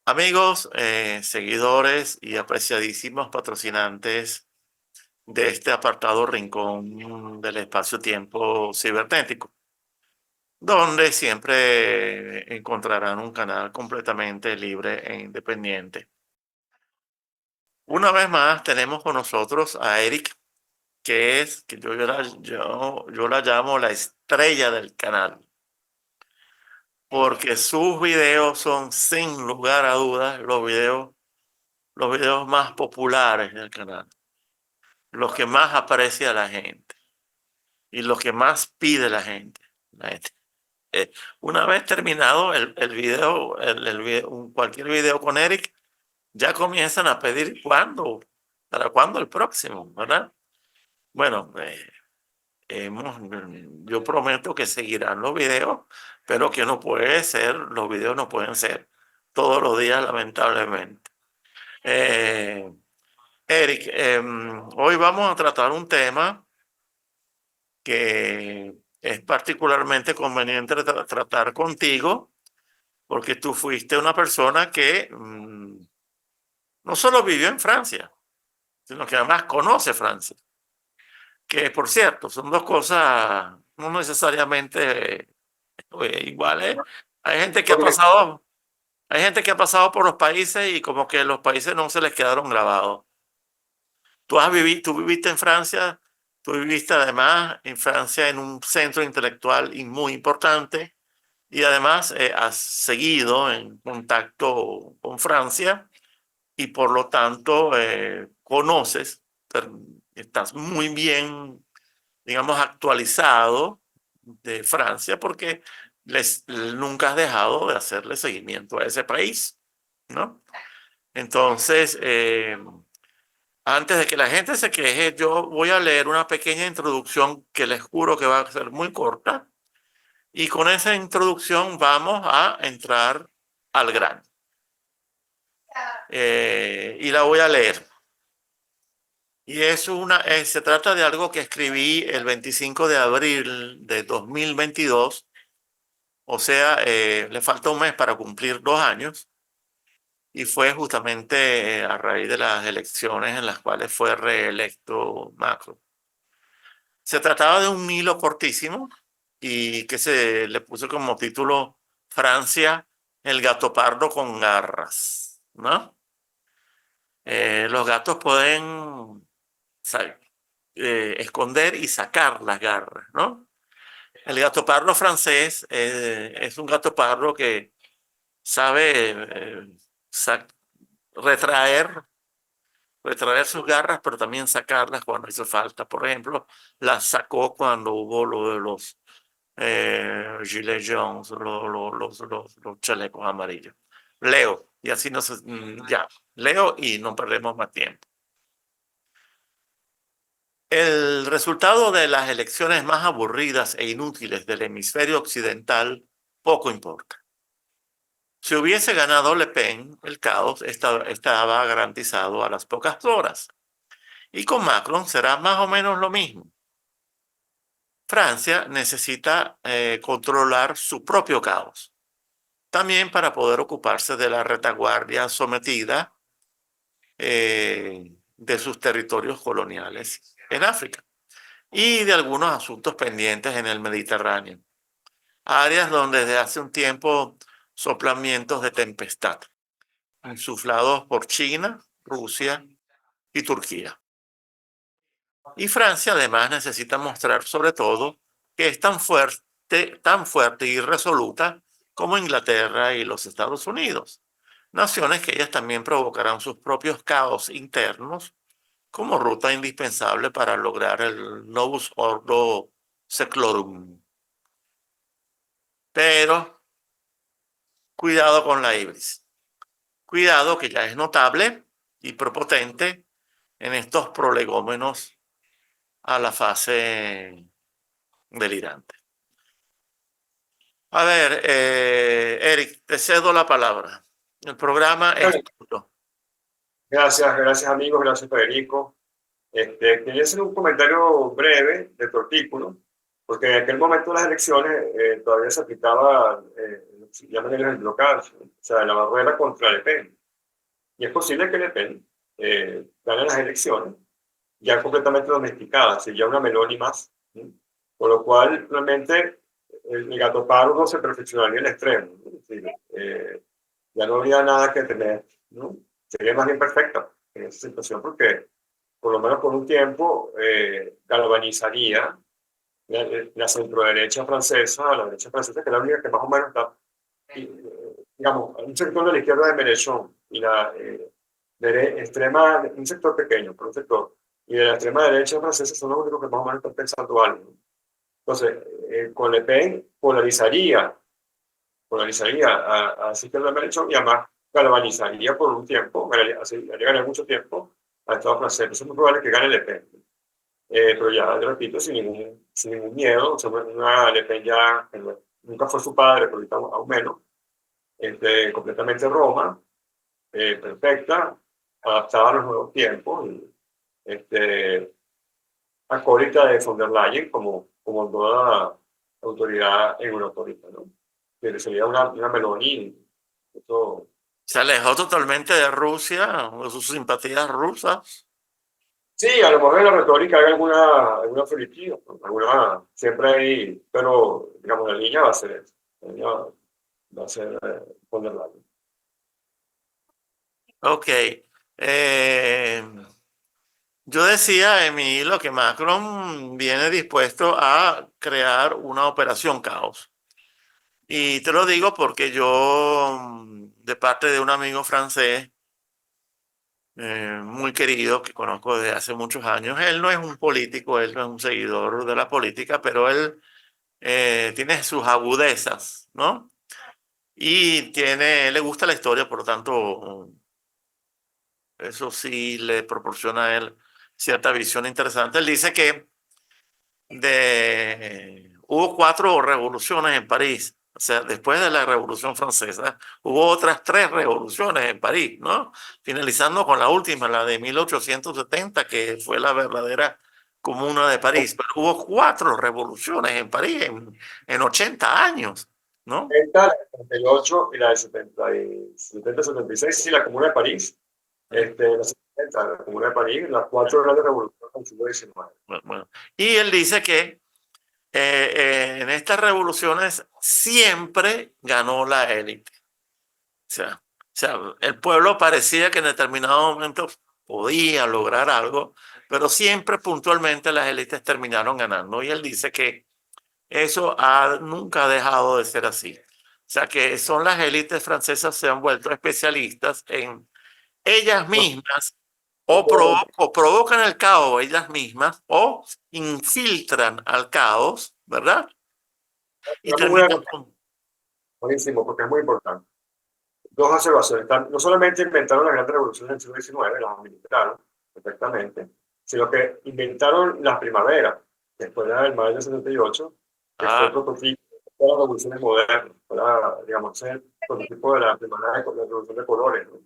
Amigos, seguidores y apreciadísimos patrocinantes de este apartado rincón del espacio-tiempo cibernético, donde siempre encontrarán un canal completamente libre e independiente. Una vez más tenemos con nosotros a Eric, que yo la llamo la estrella del canal, porque sus videos son sin lugar a dudas los videos más populares del canal, los que más aprecia la gente y los que más pide la gente. La gente. Eh, una vez terminado el video, cualquier video con Eric, ya comienzan a pedir para cuándo el próximo, ¿verdad? Bueno, yo prometo que seguirán los videos, pero que no puede ser, los videos no pueden ser todos los días, lamentablemente. Eh, Eric, hoy vamos a tratar un tema que es particularmente conveniente tratar contigo, porque tú fuiste una persona que no solo vivió en Francia, sino que además conoce Francia, que por cierto, son dos cosas no necesariamente iguales. Hay gente que ha Correcto. pasado, hay gente que ha pasado por los países y como que los países no se les quedaron grabados. Tú viviste en Francia, tú viviste además en Francia en un centro intelectual y muy importante y además has seguido en contacto con Francia y por lo tanto conoces, estás muy bien, digamos, actualizado de Francia porque nunca has dejado de hacerle seguimiento a ese país, ¿no? Entonces, antes de que la gente se queje, yo voy a leer una pequeña introducción que les juro que va a ser muy corta. Y con esa introducción vamos a entrar al grano. Y la voy a leer. Y se trata de algo que escribí el 25 de abril de 2022. O sea, le falta un mes para cumplir 2 años. Y fue justamente a raíz de las elecciones en las cuales fue reelecto Macron. Se trataba de un hilo cortísimo y que se le puso como título Francia, el gato pardo con garras, ¿no? Los gatos pueden esconder y sacar las garras, ¿no? El gato pardo francés es un gato pardo que sabe retraer, retraer sus garras, pero también sacarlas cuando hizo falta. Por ejemplo, las sacó cuando hubo lo de los Gilets jaunes, los chalecos amarillos. Leo, y así no se, ya, leo y no perdemos más tiempo. El resultado de las elecciones más aburridas e inútiles del hemisferio occidental poco importa. Si hubiese ganado Le Pen, el caos estaba garantizado a las pocas horas. Y con Macron será más o menos lo mismo. Francia necesita controlar su propio caos, también para poder ocuparse de la retaguardia sometida de sus territorios coloniales en África y de algunos asuntos pendientes en el Mediterráneo, áreas donde desde hace un tiempo soplan vientos de tempestad, insuflados por China, Rusia y Turquía. Y Francia además necesita mostrar sobre todo que es tan fuerte y resoluta como Inglaterra y los Estados Unidos, naciones que ellas también provocarán sus propios caos internos como ruta indispensable para lograr el novus ordo seclorum. Pero cuidado con la ibris. Cuidado que ya es notable y prepotente en estos prolegómenos a la fase delirante. A ver, Eric, te cedo la palabra. El programa es tuyo. Gracias amigos, gracias Federico. Quería hacer un comentario breve de tu artículo. porque en aquel momento de las elecciones todavía se aplicaba, se llaman ellos el blocage, o sea, la barrera contra Le Pen. Y es posible que Le Pen gane las elecciones ya completamente domesticada, sería una Meloni más, ¿sí? Con lo cual realmente el gato pardo se perfeccionaría al extremo, ¿no? Es decir, ya no habría nada que temer, ¿no? Sería más bien perfecta en esa situación porque por lo menos por un tiempo galvanizaría la centroderecha francesa, la derecha francesa, que es la única que más o menos está, digamos, un sector de la izquierda de Mélenchon y la extrema, un sector pequeño, pero un sector, y de la extrema derecha francesa son los únicos que más o menos están pensando algo, ¿no? Entonces, con Le Pen polarizaría a esa izquierda de Mélenchon y además galvanizaría por un tiempo, haría ganar mucho tiempo al Estado francés. Entonces es muy probable que gane Le Pen. Pero ya, te repito, sin ningún miedo, o sea, una Le Pen ya, que nunca fue su padre, pero ahorita aún menos, completamente Roma, perfecta, adaptada a los nuevos tiempos, y, acólita de von der Leyen como toda autoridad euroautorita, ¿no? Que sería una Meloni, eso. Se alejó totalmente de Rusia, de sus simpatías rusas. Sí, a lo mejor en la retórica hay alguna felicidad, ¿no? Siempre hay, pero digamos, la línea va a ser esa. La línea va a ser von der Leyen. Ok. Yo decía en mi hilo que Macron viene dispuesto a crear una operación caos. Y te lo digo porque yo, de parte de un amigo francés muy querido que conozco desde hace muchos años, él no es un político, él no es un seguidor de la política, pero él tiene sus agudezas, ¿no? Y le gusta la historia, por lo tanto, eso sí le proporciona a él cierta visión interesante. Él dice que hubo 4 revoluciones en París. O sea, después de la Revolución Francesa, hubo otras 3 revoluciones en París, ¿no? Finalizando con la última, la de 1870, que fue la verdadera Comuna de París. Pero hubo 4 revoluciones en París en 80 años, ¿no? Esta, la de 78 y la de 70-76, sí, la Comuna de París, la 70, la Comuna de París, las cuatro grandes revoluciones del siglo XIX. Bueno. Y él dice que en estas revoluciones siempre ganó la élite. O sea, el pueblo parecía que en determinado momento podía lograr algo, pero siempre puntualmente las élites terminaron ganando. Y él dice que eso nunca ha dejado de ser así. O sea, que son las élites francesas se han vuelto especialistas en ellas No, mismas no puedo- o provocan el caos ellas mismas o infiltran al caos, ¿verdad? Y Dame una terminan con... buenísimo, porque es muy importante. Dos observaciones. No solamente inventaron las grandes revoluciones del siglo XIX, las administraron perfectamente, sino que inventaron las primaveras, después del mayo del 78, que fue el Ah, prototipo de las revoluciones modernas, para, digamos, el prototipo de la primavera de la revolución de colores, ¿no?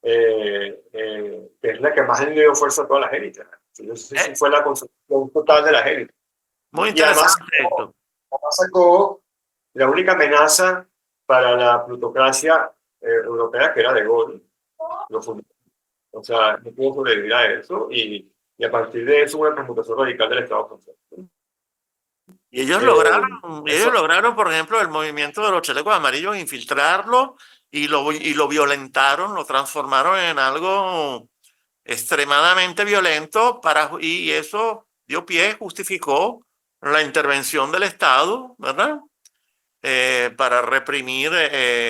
Que es la que más le dio fuerza a todas las élites. Entonces, sí eh, fue la construcción total de las élites. muy Y además interesante esto. sacó la única amenaza para la plutocracia europea, que era De Gaulle, lo fundó. O sea, no pudo sobrevivir a eso y a partir de eso una transmutación radical del Estado francés. Y ellos Eh, lograron, eso, por ejemplo, el movimiento de los chalecos amarillos, infiltrarlo y lo violentaron, lo transformaron en algo extremadamente violento y eso dio pie, justificó la intervención del Estado, ¿verdad? Para reprimir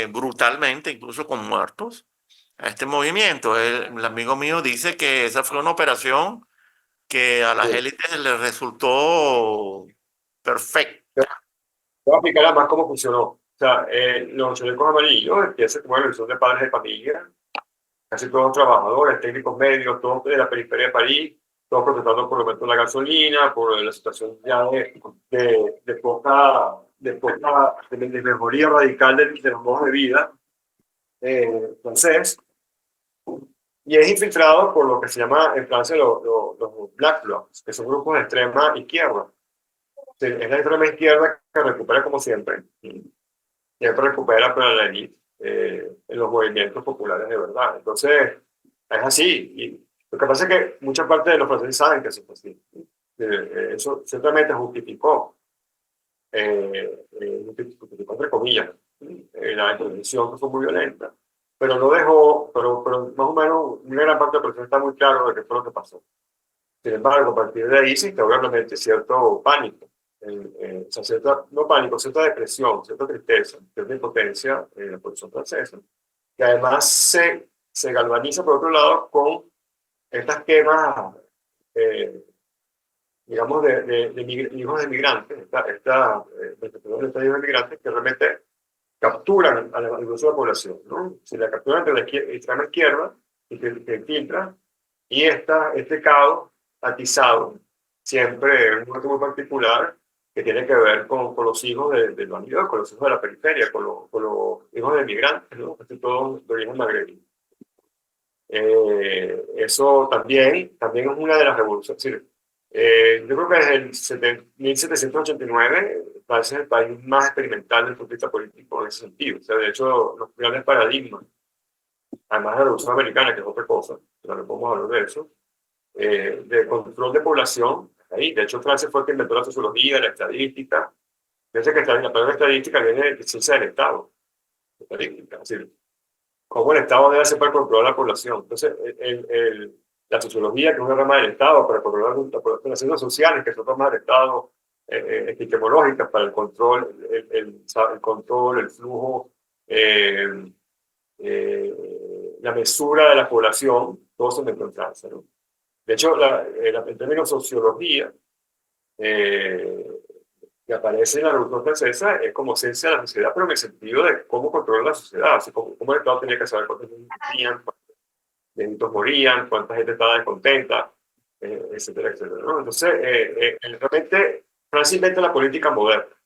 brutalmente, incluso con muertos, a este movimiento. El amigo mío dice que esa fue una operación que a las sí. élites les resultó perfecta. Voy a explicar además cómo funcionó. O sea, los chalecos amarillos empiezan como una revolución de padres de familia, casi todos trabajadores, técnicos medios, todos de la periferia de París, todos protestando por el aumento de la gasolina, por la situación ya de mejoría radical de los modos de vida francés, y es infiltrado por lo que se llama en Francia los Black Blocs, que son grupos de extrema izquierda, Sí, es la extrema izquierda que recupera como siempre, siempre recupera para la élite en los movimientos populares de verdad. Entonces, es así. Y lo que pasa es que mucha parte de los franceses saben que eso es así. Eso ciertamente justificó entre comillas, la intervención que fue muy violenta, pero no dejó, pero más o menos una gran parte de la presión está muy claro de qué fue lo que pasó. Sin embargo, a partir de ahí se instaura obviamente cierto pánico, o sea, no pánico, cierta depresión, cierta tristeza, cierta impotencia en la población francesa, que además se galvaniza por otro lado con estas quemas, eh, digamos, de hijos de migrantes, esta hijos de migrantes que realmente capturan al grueso de la población, ¿no? Si la capturan entre la extrema izquierda y que infiltra, y este caos atizado, siempre en un momento muy particular, que tiene que ver con los hijos del bandido, con los hijos de la periferia, con los hijos de migrantes, ¿no? Todos de origen magrebí. Eso también es una de las revoluciones. Sí, yo creo que desde el 1789 Francia es el país más experimental del punto de vista político en ese sentido. O sea, de hecho, los grandes paradigmas, además de la Revolución Americana, que es otra cosa, pero no podemos hablar de eso, de control de población, ahí. De hecho, Francia fue el que inventó la sociología, la estadística. Fíjense que la palabra estadística viene de ciencia del Estado, estadística, es decir, cómo el Estado debe hacer para controlar la población. Entonces, la sociología, que es una rama del Estado, para controlar las ciencias sociales, que son ramas del Estado, epistemológicas para el control, el control, el flujo, eh, la mesura de la población, todo se inventó en Francia, ¿no? De hecho, el término sociología, eh, que aparece en la Revolución Francesa, es como ciencia de la sociedad, pero en el sentido de cómo controlar la sociedad, así cómo el Estado tenía que saber cuántos niños morían, cuántos niños morían, cuánta gente estaba descontenta, etcétera, etcétera, ¿no? Entonces, realmente, Francia inventa la política moderna,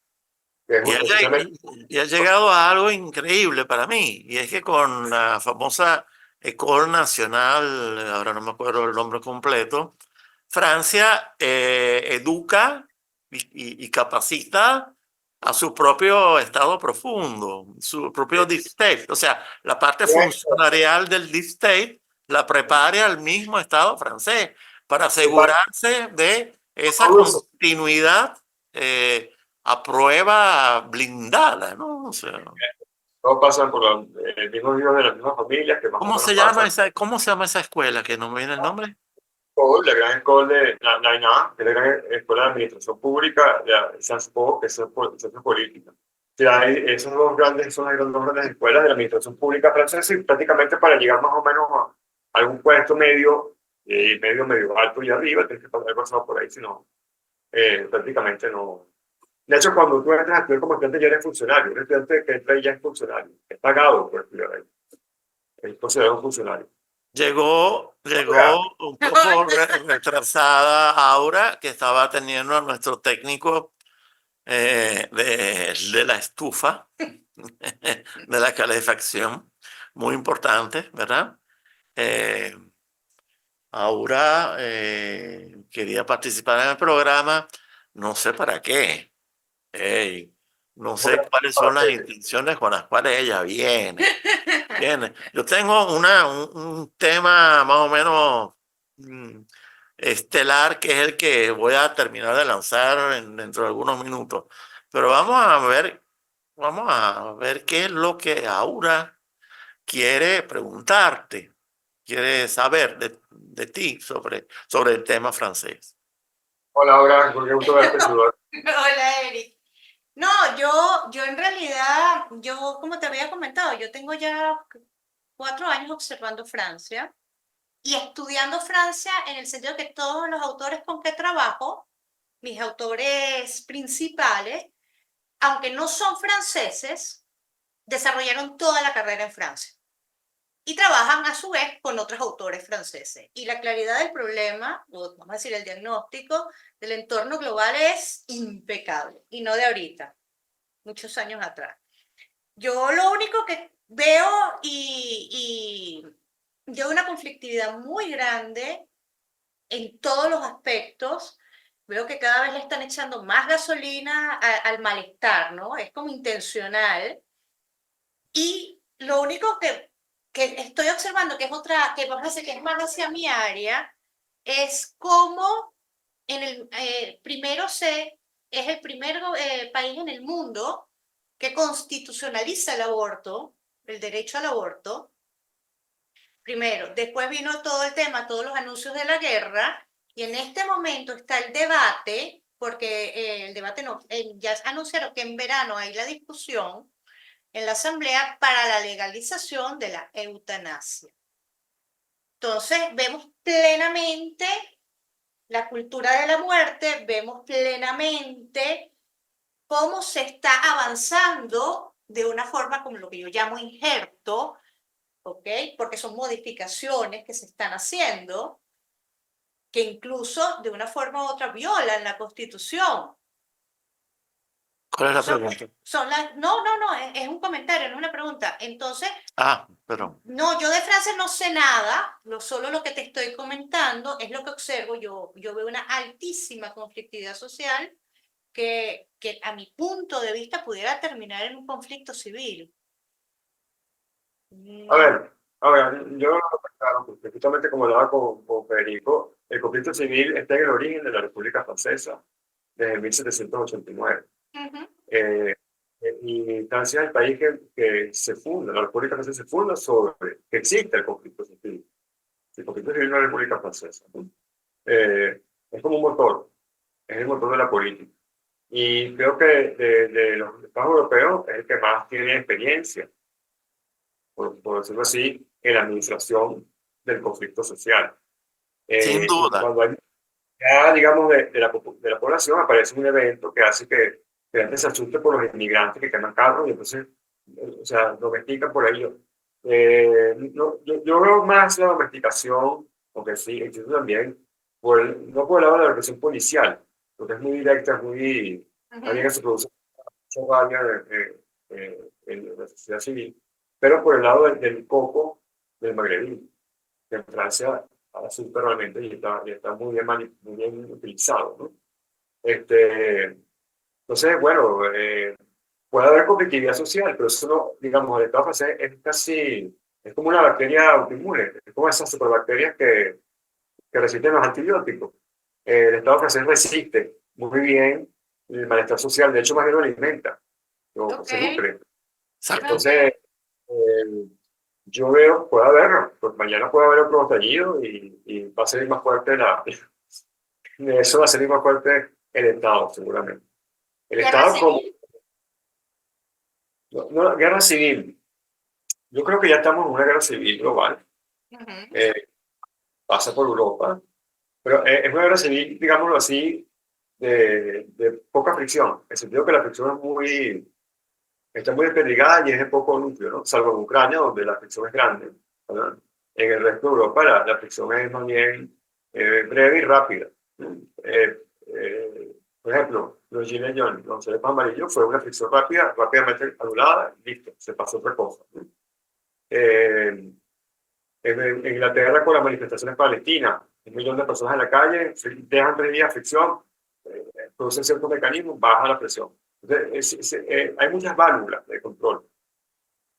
que es Y ha, precisamente... y ha llegado a algo increíble para mí, y es que con la famosa École Nationale, ahora no me acuerdo el nombre completo, Francia educa y capacita a su propio Estado profundo, su propio deep state. O sea, la parte funcionarial del deep state la prepara al mismo Estado francés para asegurarse de esa continuidad a prueba blindada, ¿no? O sea, Todos pasan por los mismos hijos de las mismas familias, que más o menos pasan cómo se llama esa escuela? Que no me viene el nombre. por la gran escuela de la INA, que es la gran escuela de administración pública, de Sciences Po, que es ciencia política. O sea, son las dos grandes escuelas de la administración pública francesa y prácticamente para llegar más o menos a algún puesto medio, medio alto y arriba, tienes que haber pasado por ahí, si no, prácticamente no. De hecho, cuando tú entras a estudiar como estudiante ya eres funcionario, un estudiante que entra ahí ya es funcionario, es pagado por estudiar ahí, es considerado un funcionario. Llegó un poco retrasada Aura, que estaba teniendo a nuestro técnico de la estufa, de la calefacción, muy importante, ¿verdad? Eh, Aura quería participar en el programa, no sé para qué. Ey, no sé cuáles son las intenciones con las cuales ella viene. Viene. Yo tengo un tema más o menos mm, estelar que es el que voy a terminar de lanzar dentro de algunos minutos. Pero vamos a ver qué es lo que Aura quiere preguntarte, quiere saber de ti sobre el tema francés. Hola, Aura, qué gusto verte, saludar. Hola, Eric. No, yo en realidad, yo como te había comentado, yo tengo ya 4 años observando Francia y estudiando Francia en el sentido que todos los autores con que trabajo, mis autores principales, aunque no son franceses, desarrollaron toda la carrera en Francia y trabajan a su vez con otros autores franceses. Y la claridad del problema, o vamos a decir el diagnóstico del entorno global es impecable y no de ahorita, muchos años atrás. Yo lo único que veo y veo una conflictividad muy grande en todos los aspectos Veo que cada vez le están echando más gasolina al malestar, ¿no? Es como intencional. Y lo único que estoy observando, que es otra, que vamos a decir que es más hacia mi área, es cómo primero es el primer país en el mundo que constitucionaliza el aborto, el derecho al aborto. Primero, después vino todo el tema, todos los anuncios de la guerra, y en este momento está el debate, porque el debate no, ya anunciaron que en verano hay la discusión en la Asamblea para la legalización de la eutanasia. Entonces, vemos plenamente la cultura de la muerte, vemos plenamente cómo se está avanzando de una forma como lo que yo llamo injerto, ¿ok? Porque son modificaciones que se están haciendo, que incluso de una forma u otra violan la Constitución. ¿Cuál es la Son, pregunta? no, es un comentario, no es una pregunta. Entonces, Perdón. no, yo de Francia no sé nada, solo lo que te estoy comentando es lo que observo. Yo veo una altísima conflictividad social que a mi punto de vista pudiera terminar en un conflicto civil. A No. ver, yo, claro, porque justamente como hablaba con Federico, el conflicto civil está en el origen de la República Francesa, desde 1789. Ujú. Y Francia es el país que se funda, la República Francesa se funda sobre que existe el conflicto civil. El conflicto civil en la República Francesa, ¿no? Es como un motor, es el motor de la política. Y creo que de los estados europeos es el que más tiene experiencia, por decirlo así, en la administración del conflicto social. Sin Y duda. cuando hay ya, digamos, de la población aparece un evento que hace que la gente se asuste por los inmigrantes que queman carros y entonces, o sea, domestican por ello. Yo veo más la domesticación, porque sí, existe también, no por el lado de la represión policial, porque es muy directa, es muy, también que se produce mucha rabia en la sociedad civil, pero por el lado del coco del magrebí, que en Francia ahora súper realmente y está muy bien, muy bien utilizado, ¿no? Entonces, bueno, puede haber competitividad social, pero eso no, digamos, el estado francés es casi, es como una bacteria autoinmune, es como esas superbacterias que resisten los antibióticos. El estado francés resiste muy bien el malestar social, de hecho, más bien lo alimenta, Ok, se nutre. Exacto. ok. Entonces, yo veo, puede haber, pues mañana puede haber otro estallido y va a ser más fuerte de eso va a ser más fuerte el Estado, seguramente. El Guerra Estado como, civil. no, guerra civil. Yo creo que ya estamos en una guerra civil global, Ujú. eh, pasa por Europa, pero es una guerra civil, digámoslo así, de poca fricción, en el sentido que la fricción es está muy desperdigada y es de poco núcleo, ¿no? Salvo en Ucrania, donde la fricción es grande, ¿verdad? En el resto de Europa la fricción es más bien breve y rápida, ¿no? Por ejemplo, los Gilets Jaunes, los chalecos amarillos, fue una fricción rápida, rápidamente anulada, listo, se pasó otra cosa, ¿no? Eh, en Inglaterra, con las manifestaciones palestinas, 1 millón de personas en la calle, dejan 3 días fricción, producen ciertos mecanismos, baja la presión. Entonces, hay muchas válvulas de control.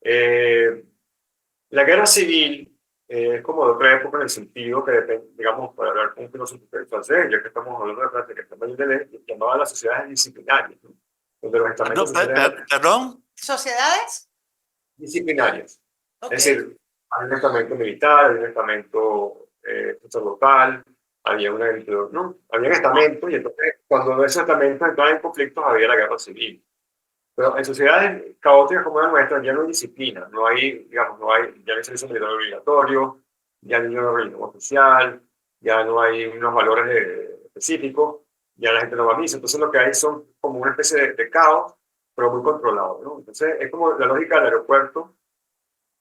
La guerra civil es como de otra época en el sentido que, digamos, para hablar con un filósofo francés, ya que estamos hablando de Francia, que también llamaba a las sociedades disciplinarias, ¿no? Donde los Perdón, estamentos sociales eran perdón. ¿Sociedades? disciplinarias. Ok. Es decir, había un estamento militar, había un estamento sacerdotal, había un ¿no? Había estamentos y entonces cuando esos estamentos entraban en conflictos había la guerra civil. Pero en sociedades caóticas como la nuestra ya no hay disciplina, no hay, digamos, ya no hay servicio militar obligatorio, ya no hay una religión oficial, ya no hay unos valores específicos, ya la gente no va a misa. Entonces lo que hay son como una especie de caos, pero muy controlado, ¿no? Entonces es como la lógica del aeropuerto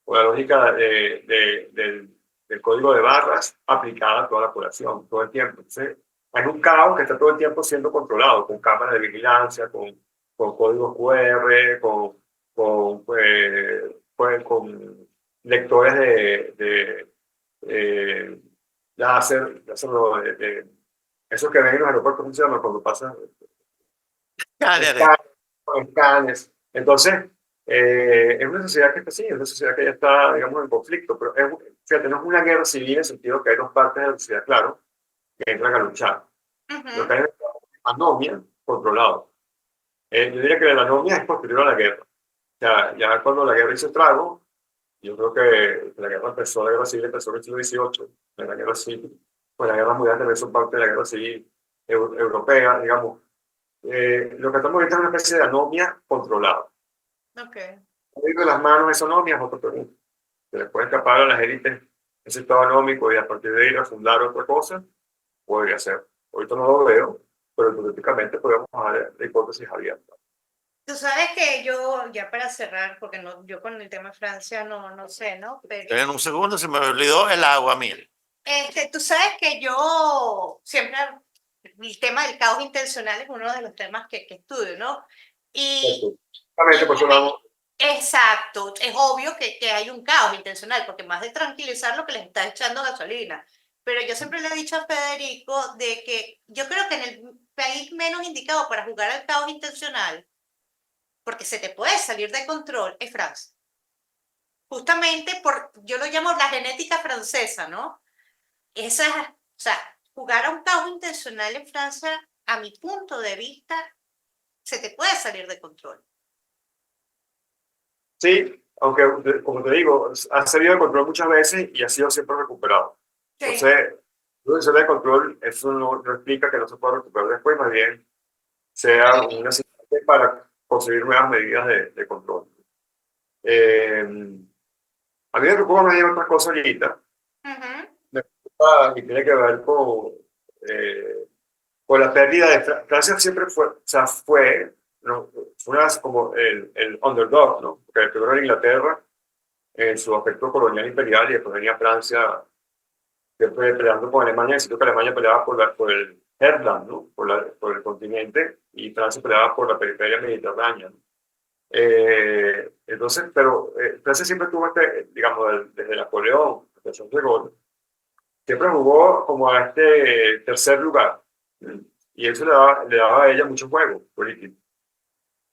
o la lógica del código de barras aplicada a toda la población, todo el tiempo. Entonces hay un caos que está todo el tiempo siendo controlado, con cámaras de vigilancia, con códigos QR, con lectores de láser, no, Eso que ven en los aeropuertos, ¿cómo se llama? Cuando pasan Cállate. escáneres, escáneres. Entonces, es una sociedad que está así, es una sociedad que ya está, digamos, en conflicto, pero fíjate, no es una guerra civil en el sentido que hay dos partes de la sociedad, claro, que entran a luchar. Lo que hay es anomia controlado. Yo diría que la anomia es posterior a la guerra. O sea, ya cuando la guerra hizo estrago, yo creo que la guerra empezó, la guerra civil empezó en el siglo XVIII, la guerra civil, pues la guerra mundial también son parte de la guerra civil europea, digamos. Lo que estamos ahorita es una especie de anomia controlada. Okay. De las manos esa anomia es otro pregunta. Se les puede escapar a las élites ese estado anómico y a partir de ahí ir a fundar otra cosa, podría ser. Ahorita no lo veo, pero hipotéticamente podemos dejar la hipótesis abierta. Tú sabes que yo, ya para cerrar, porque no, yo con el tema de Francia no sé, ¿no? Pero En un segundo se me olvidó el agua, mire. tú sabes que yo siempre, el tema del caos intencional es uno de los temas que estudio, ¿no? Y, Exactamente, por eso vamos. exacto, es obvio que hay un caos intencional, porque más de tranquilizar lo que les está echando gasolina. Pero yo siempre le he dicho a Federico de que yo creo que en el país menos indicado para jugar al caos intencional, porque se te puede salir de control, es Francia. Justamente por, yo lo llamo la genética francesa, ¿no? Esa, o sea, jugar a un caos intencional en Francia, a mi punto de vista, se te puede salir de control. Sí, aunque, como te digo, ha salido de control muchas veces y ha sido siempre recuperado. Sí. Entonces, lo de control, eso no explica que no se pueda recuperar después, más bien sea un asistente para conseguir nuevas medidas de control. A mí me preocupa más bien otra cosa ahorita, me preocupa y tiene que ver con la pérdida de Francia siempre fue, o sea, ¿no? Fue como el underdog, ¿no? Porque primero era Inglaterra en su aspecto colonial imperial y después venía Francia siempre peleando con Alemania, siento que Alemania peleaba por el Heartland, ¿no? Por el continente y Francia peleaba por la periferia mediterránea, ¿no? Entonces, pero Francia siempre tuvo digamos, desde Napoleón, hasta de Gaulle, siempre jugó como a este tercer lugar, ¿no? Y eso le daba a ella mucho juego político.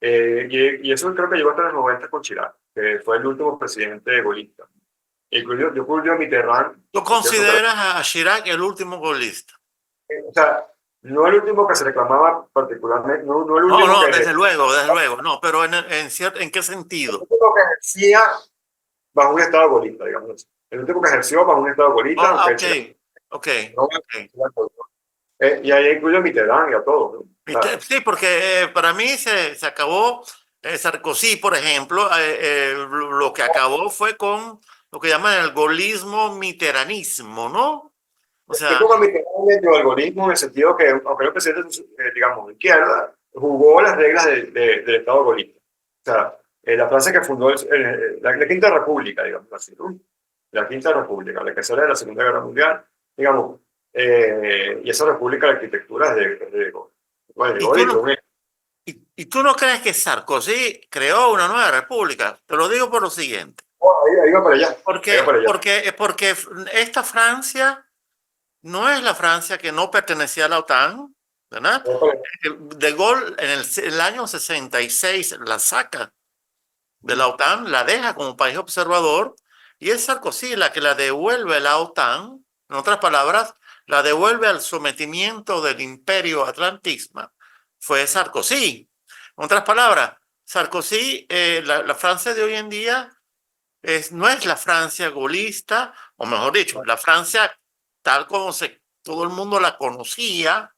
Y eso creo que llegó hasta los 90 con Chirac, que fue el último presidente golista. Incluyo, yo incluyo a Mitterrand. ¿Tú consideras a Chirac el último golista? O sea, no el último que se reclamaba particularmente, no el último No, que desde luego, no, pero ¿en qué sentido? el último que ejercía bajo un estado golista, digamos así. El último que ejerció bajo un estado golista, aunque el Chirac ok. no, y ahí incluyo a Mitterrand y a todos, ¿no? O sea, Sí, porque para mí se acabó, Sarkozy, por ejemplo, lo que acabó fue con lo que llaman el golismo mitterrandismo, ¿no? O yo sea, pongo a Mitterrand dentro del algoritmo en el sentido que, aunque era un presidente, digamos, de izquierda, jugó las reglas del Estado golista. O sea, la Francia que fundó la Quinta República, digamos así, ¿no? La Quinta República, la que sale de la Segunda Guerra Mundial, digamos, y esa república, la arquitectura es bueno, de ¿y tú Gaulle, no, y tú no crees que Sarkozy creó una nueva república? Te lo digo por lo siguiente. ahí va para allá, ahí va para allá. Porque esta Francia no es la Francia que no pertenecía a la OTAN, ¿verdad? Ahí va para allá. De Gaulle en el año 66 la saca de la OTAN, la deja como país observador y es Sarkozy la que la devuelve a la OTAN, en otras palabras, la devuelve al sometimiento del imperio atlantista, fue Sarkozy. En otras palabras, Sarkozy, la Francia de hoy en día no es la Francia golista, o mejor dicho, la Francia tal como todo el mundo la conocía,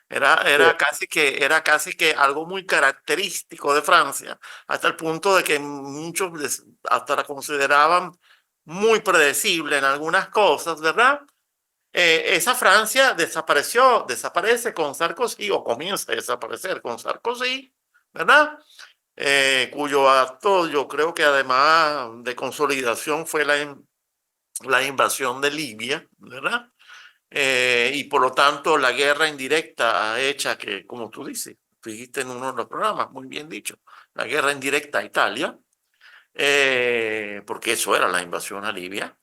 era casi que algo muy característico de Francia, hasta el punto de que muchos hasta la consideraban muy predecible en algunas cosas, ¿verdad? Esa Francia desaparece con Sarkozy, o comienza a desaparecer con Sarkozy, ¿verdad? Cuyo acto yo creo que además de consolidación fue la invasión de Libia, ¿verdad? Y por lo tanto la guerra indirecta hecha que, como tú dijiste en uno de los programas, muy bien dicho, la guerra indirecta a Italia, porque eso era la invasión a Libia.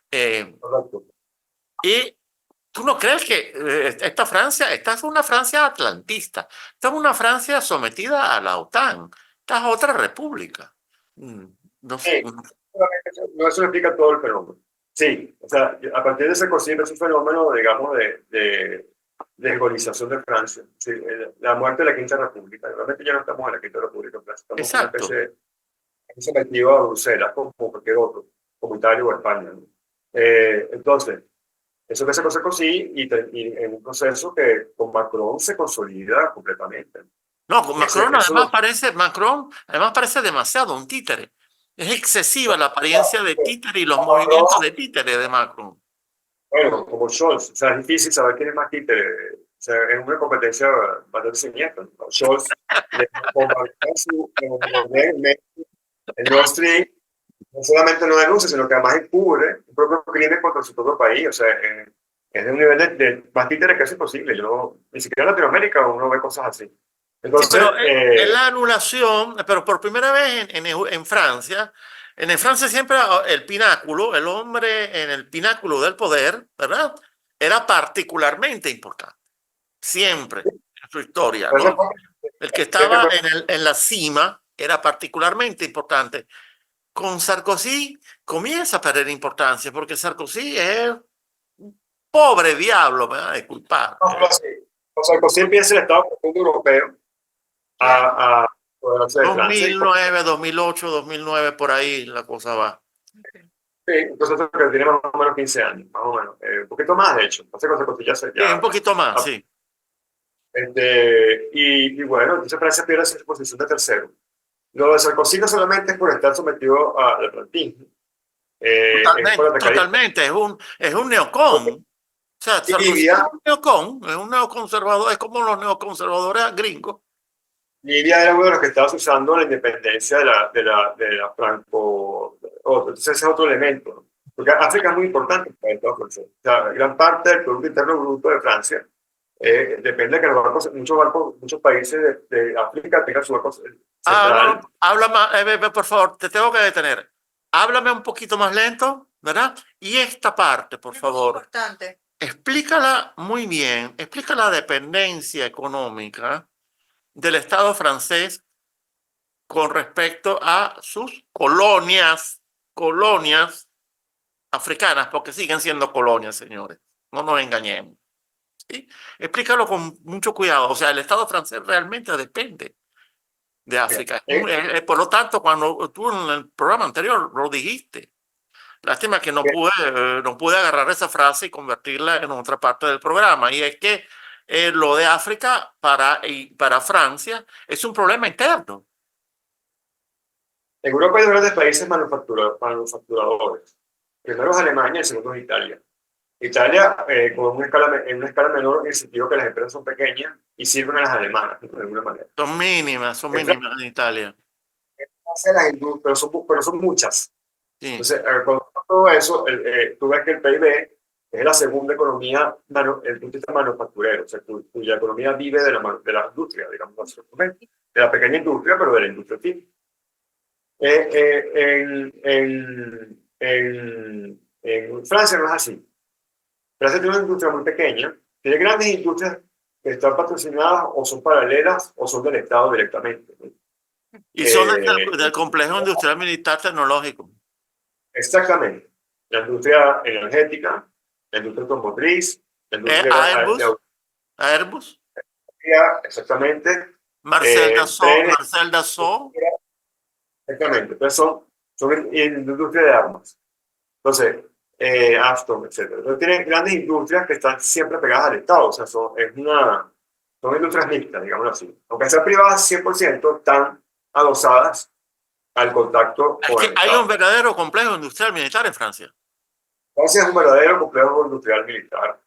Correcto. Y ¿Tú no crees que esta Francia, esta es una Francia atlantista, esta es una Francia sometida a la OTAN, esta es otra república? Mm, No, Sí, no, eso explica todo el fenómeno. Sí, o sea, a partir de ese cociente es un fenómeno, digamos, de desgolización de Francia. Sí, la muerte de la Quinta República. Realmente ya no estamos en la Quinta República en Francia, estamos en una especie exacto. de sometido a Bruselas, como cualquier otro, como Italia o España, ¿no? Entonces, eso que se consejó sí, y en un proceso que con Macron se consolida completamente. No, con Macron Eso lo, Macron además parece demasiado un títere. Es excesiva la apariencia de títere y los Macron, movimientos de títere de Macron. bueno, como Scholz, o sea, es difícil saber quién es más títere. O sea, es una competencia bastante siniestra, ¿no? Scholz le compartió el Nord Stream, no solamente no denuncia, sino que además encubre un propio crimen contra su propio país. O sea, es de un nivel de más títere que es imposible. Yo, ni siquiera en Latinoamérica uno ve cosas así. Sí, Entonces, pero en la anulación, pero por primera vez en Francia, en Francia siempre el pináculo, el hombre en el pináculo del poder, ¿verdad? Era particularmente importante, siempre en su historia, ese ¿no? fue, El que ese estaba fue en la cima era particularmente importante. Con Sarkozy comienza a perder importancia porque Sarkozy es un pobre diablo, me va a disculpar. no, pero así. O sea, Sarkozy empieza el Estado Profundo Europeo Claro. a apoderarse de Francia y 2009, 2008, 2009, por ahí la cosa va. Ok. sí, un proceso que tiene más o menos 15 años, más o menos, un poquito más de hecho. Hace con Sarkozy Sí, un poquito más, sí. y bueno, entonces Francia pierde esa posición de tercero. Lo de Sarkozy no solamente es por estar sometido al atlantismo, es por Totalmente, atacar totalmente. Es un neocon. O sea, Sarkozy Libia. es un neoconservador, es como los neoconservadores gringos. Libia era uno de los que estaba usando la independencia de la Franco. Entonces ese es otro elemento, ¿no? Porque África es muy importante para el Estado francés. O sea, gran parte del Producto Interno Bruto de Francia depende de que los bancos, muchos países de África tengan su banco Ah, central. no, habla más, por favor, te tengo que detener. Háblame un poquito más lento, ¿verdad? Y esta parte, por Es muy favor, importante. explícala muy bien, explica la dependencia económica del Estado francés con respecto a sus colonias africanas, porque siguen siendo colonias, señores. No nos engañemos. ¿Sí? Explícalo con mucho cuidado. O sea, el Estado francés realmente depende de África. Por lo tanto, cuando tú en el programa anterior lo dijiste, lástima que no pude agarrar esa frase y convertirla en otra parte del programa. Y es que lo de África para Francia es un problema interno. En Europa hay dos grandes países manufacturadores. Primero es Alemania y el segundo es Italia. Italia, en una escala menor, en el sentido que las empresas son pequeñas y sirven a las alemanas, ¿no? De alguna manera. Son En mínimas en Italia. Francia las industrias, pero son muchas. Sí. Entonces, con todo eso, tú ves que el PIB es la segunda economía, el punto de vista manufacturero, o sea, cuya economía vive de la industria, digamos, básicamente, de la pequeña industria, pero de la industria fina. En Francia no es así. Francia tiene una industria muy pequeña, tiene grandes industrias que están patrocinadas o son paralelas o son del Estado directamente, ¿no? Y son Eh, del complejo industrial militar tecnológico. Exactamente. La industria energética, la industria automotriz, la industria de Airbus, automotriz, exactamente. Trenes, Marcel Dassault. exactamente. Entonces son industria de armas. Entonces, Alstom, etc. Entonces tienen grandes industrias que están siempre pegadas al Estado. O sea, son industrias mixtas, digámoslo así. Aunque sean privadas 100%, están adosadas al contacto Es con que el hay un Estado. verdadero complejo industrial militar en Francia. Francia es un verdadero complejo industrial militar.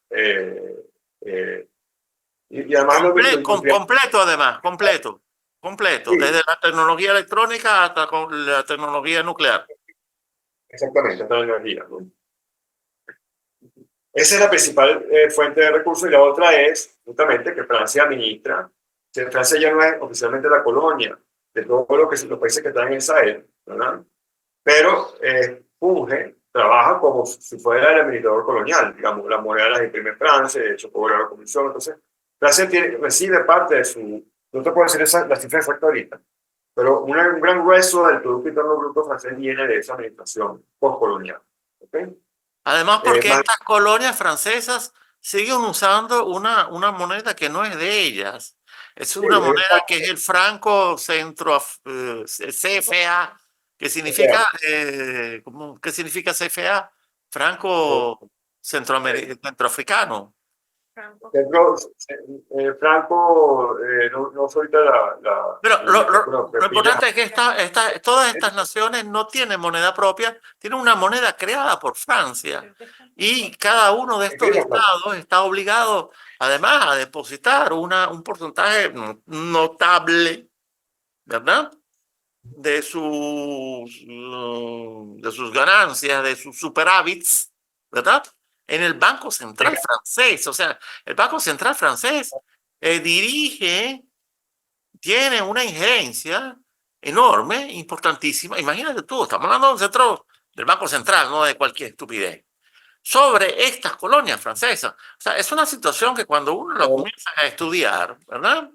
Y además lo industrial, Completo además, completo, sí, desde la tecnología electrónica hasta con la tecnología nuclear. exactamente, está en la energía, ¿no? Esa es la principal fuente de recursos y la otra es justamente que Francia administra. Francia ya no es oficialmente la colonia de todos los países que están en Sahel, ¿verdad? Pero funge, trabaja manejan como si fuera el administrador colonial, digamos, la moneda las imprime Francia, de hecho cobra la comisión, entonces Francia recibe parte de su, no te puedo decir la cifra exacta ahorita, pero un gran grueso del Producto Interno Bruto francés viene de esa administración postcolonial. ¿Okay? Además, porque Más, estas colonias francesas siguen usando una moneda que no es de ellas. Es una moneda que es el franco CFA, que significa, ¿qué significa CFA? Franco centroafricano. Franco. Franco, no soy ahorita Pero la literatura, lo importante es que todas estas naciones no tienen moneda propia, tienen una moneda creada por Francia. Y cada uno de estos estados está obligado, además, a depositar un porcentaje notable, ¿verdad? De sus ganancias, de sus superávits, ¿verdad? En el Banco Central francés. O sea, el Banco Central francés dirige, tiene una injerencia enorme, importantísima. Imagínate tú, estamos hablando de un centro del Banco Central, no de cualquier estupidez, sobre estas colonias francesas. O sea, es una situación que cuando uno lo comienza a estudiar, ¿verdad?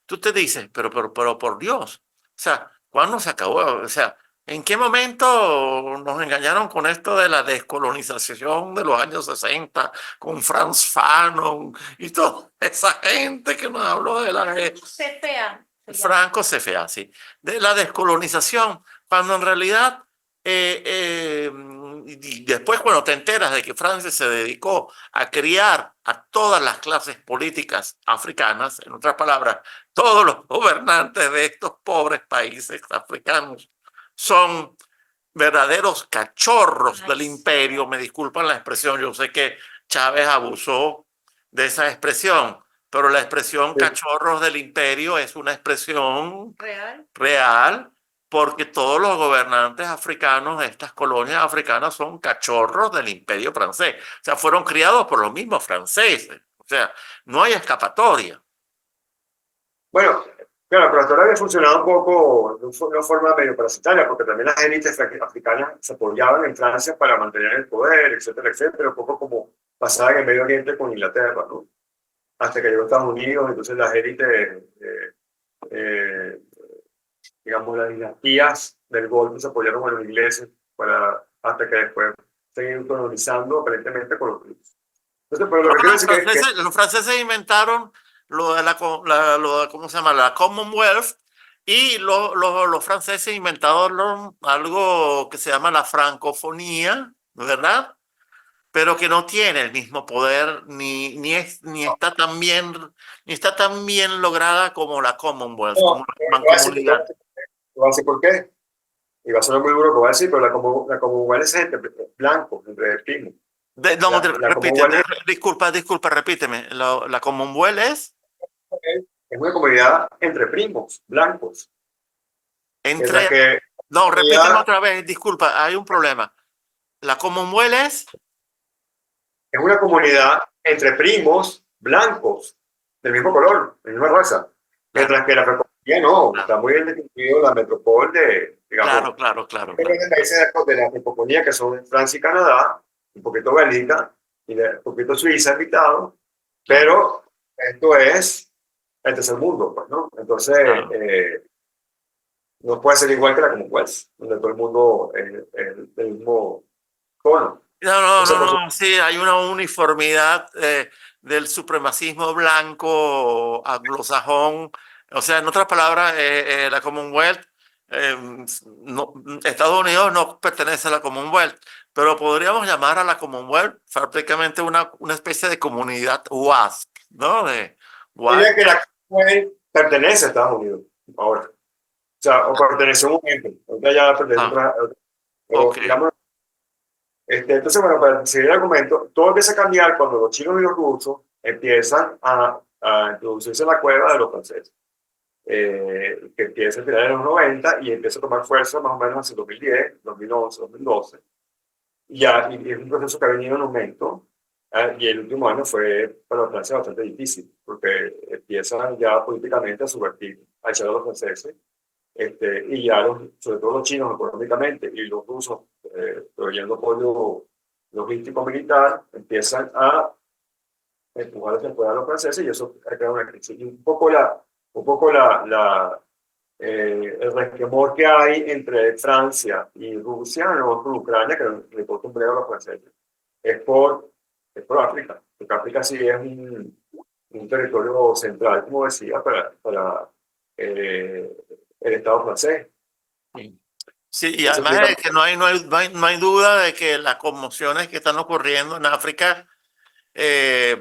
Tú te dices, pero por Dios, o sea, ¿cuándo se acabó? O sea, ¿en qué momento nos engañaron con esto de la descolonización de los años 60, con Franz Fanon y toda esa gente que nos habló de la CFA. Franco CFA, sí, de la descolonización, cuando en realidad y después cuando te enteras de que Francia se dedicó a criar a todas las clases políticas africanas, en otras palabras, todos los gobernantes de estos pobres países africanos son verdaderos cachorros del imperio, me disculpan la expresión, yo sé que Chávez abusó de esa expresión, pero la expresión cachorros del imperio es una expresión real, porque todos los gobernantes africanos de estas colonias africanas son cachorros del imperio francés. O sea, fueron criados por los mismos franceses. O sea, no hay escapatoria. bueno, claro, pero hasta ahora había funcionado un poco de una forma medio parasitaria, porque también las élites africanas se apoyaban en Francia para mantener el poder, etcétera, etcétera, un poco como pasaba en el Medio Oriente con Inglaterra, ¿no? Hasta que llegó Estados Unidos, entonces las élites, digamos, las dinastías del Golfo se apoyaron con los ingleses hasta que después seguían colonizando aparentemente con los británicos. Entonces, pero lo que quiero decir es que Los franceses inventaron lo de ¿cómo se llama? La Commonwealth, y los franceses inventaron algo que se llama la francofonía, ¿verdad? Pero que no tiene el mismo poder ni está tan bien lograda como la Commonwealth, no, como la mancomunidad. voy a decir por qué. Y va a sonar muy duro lo que voy a decir, pero la Commonwealth es entre blancos, entre primos. No, disculpa, repíteme. La Commonwealth es una comunidad entre primos, blancos. entre... No, repíteme otra vez, disculpa, hay un problema. La Commonwealth es una comunidad entre primos, blancos, del mismo color, de la misma raza. Mientras que la francofonía no, está muy bien definido la metrópoli de, digamos, claro. países de la francofonía que son Francia y Canadá, un poquito Bélgica, y un poquito Suiza invitado, pero esto es el tercer mundo, pues, ¿no? Entonces, no puede ser igual que la Commonwealth, donde todo el mundo es del mismo tono. No, sí, hay una uniformidad del supremacismo blanco anglosajón. O sea, en otras palabras, la Commonwealth, Estados Unidos no pertenece a la Commonwealth, pero podríamos llamar a la Commonwealth prácticamente una especie de comunidad WASP, ¿no? Diría que la Commonwealth pertenece a Estados Unidos ahora. O sea, o pertenece a un momento. Ahorita ya pertenece a otra. Digamos, entonces, bueno, para seguir el argumento, todo empieza a cambiar cuando los chinos y los rusos empiezan a introducirse en la cueva de los franceses, que empieza a finales de los 90 y empieza a tomar fuerza más o menos hacia 2010, 2011, 2012. Y es un proceso que ha venido en aumento, y el último año fue para Francia bastante difícil, porque empiezan ya políticamente a subvertir, a echar a los franceses, y ya sobre todo los chinos económicamente y los rusos proveyendo apoyo logístico-militar, empiezan a empujar hacia afuera a los franceses y eso ha creado una crisis. Y un poco el resquemor que hay entre Francia y Rusia, no por Ucrania, que le corta un breve a los franceses, es por África, porque África sí es un territorio central, como decía, para el Estado francés. Sí, y Eso además explica. es que no hay duda de que las conmociones que están ocurriendo en África, las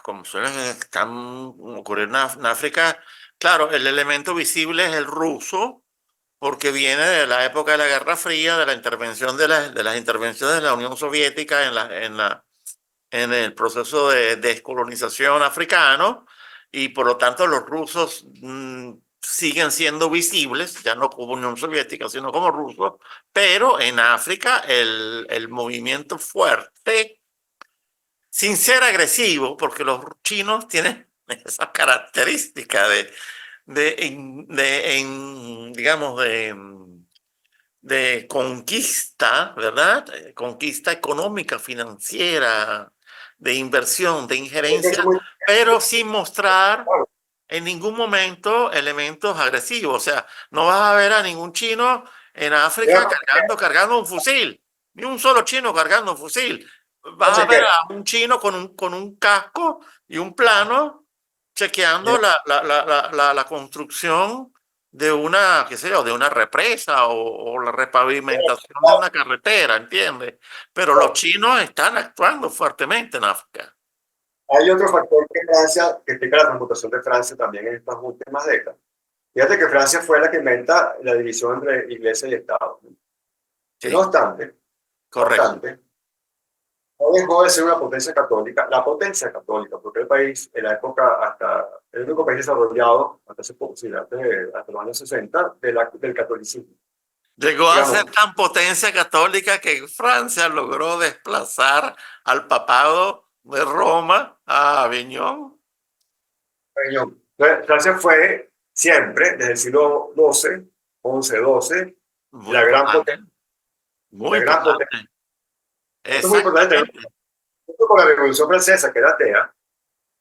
conmociones que están ocurriendo en África, claro, el elemento visible es el ruso, porque viene de la época de la Guerra Fría, de la intervención de las intervenciones de la Unión Soviética en el proceso de descolonización africano, y por lo tanto los rusos siguen siendo visibles, ya no como Unión Soviética, sino como rusos, pero en África el movimiento fuerte, sin ser agresivo, porque los chinos tienen esa característica digamos, de conquista, ¿verdad? Conquista económica, financiera, de inversión, de Es injerencia, muy pero sin mostrar claro. en ningún momento elementos agresivos. O sea, no vas a ver a ningún chino en África cargando un fusil, ni un solo chino cargando un fusil. Vas a Así ver que, a un chino con un casco y un plano chequeando la construcción de una, qué sé yo, de una represa o la repavimentación de una carretera, ¿entiendes? Pero los chinos están actuando fuertemente en África. hay otro factor que explica la transmutación de Francia también en estas últimas décadas. Fíjate que Francia fue la que inventa la división entre iglesia y Estado. Y no Sí, obstante, no correcto. obstante, no dejó de ser una potencia católica, la potencia católica, porque el país, en la época, hasta el único país desarrollado, hasta hace poco, sí, hasta los años 60, del catolicismo. Llegó a ser Digamos, tan potencia católica que Francia logró desplazar al papado de Roma a Aviñón. Francia fue siempre, desde el siglo XII, XI, XII, Muy la gran importante, potencia. muy La gran potencia. importante. Esto es muy importante. Exactamente. Junto con la Revolución Francesa, que era atea,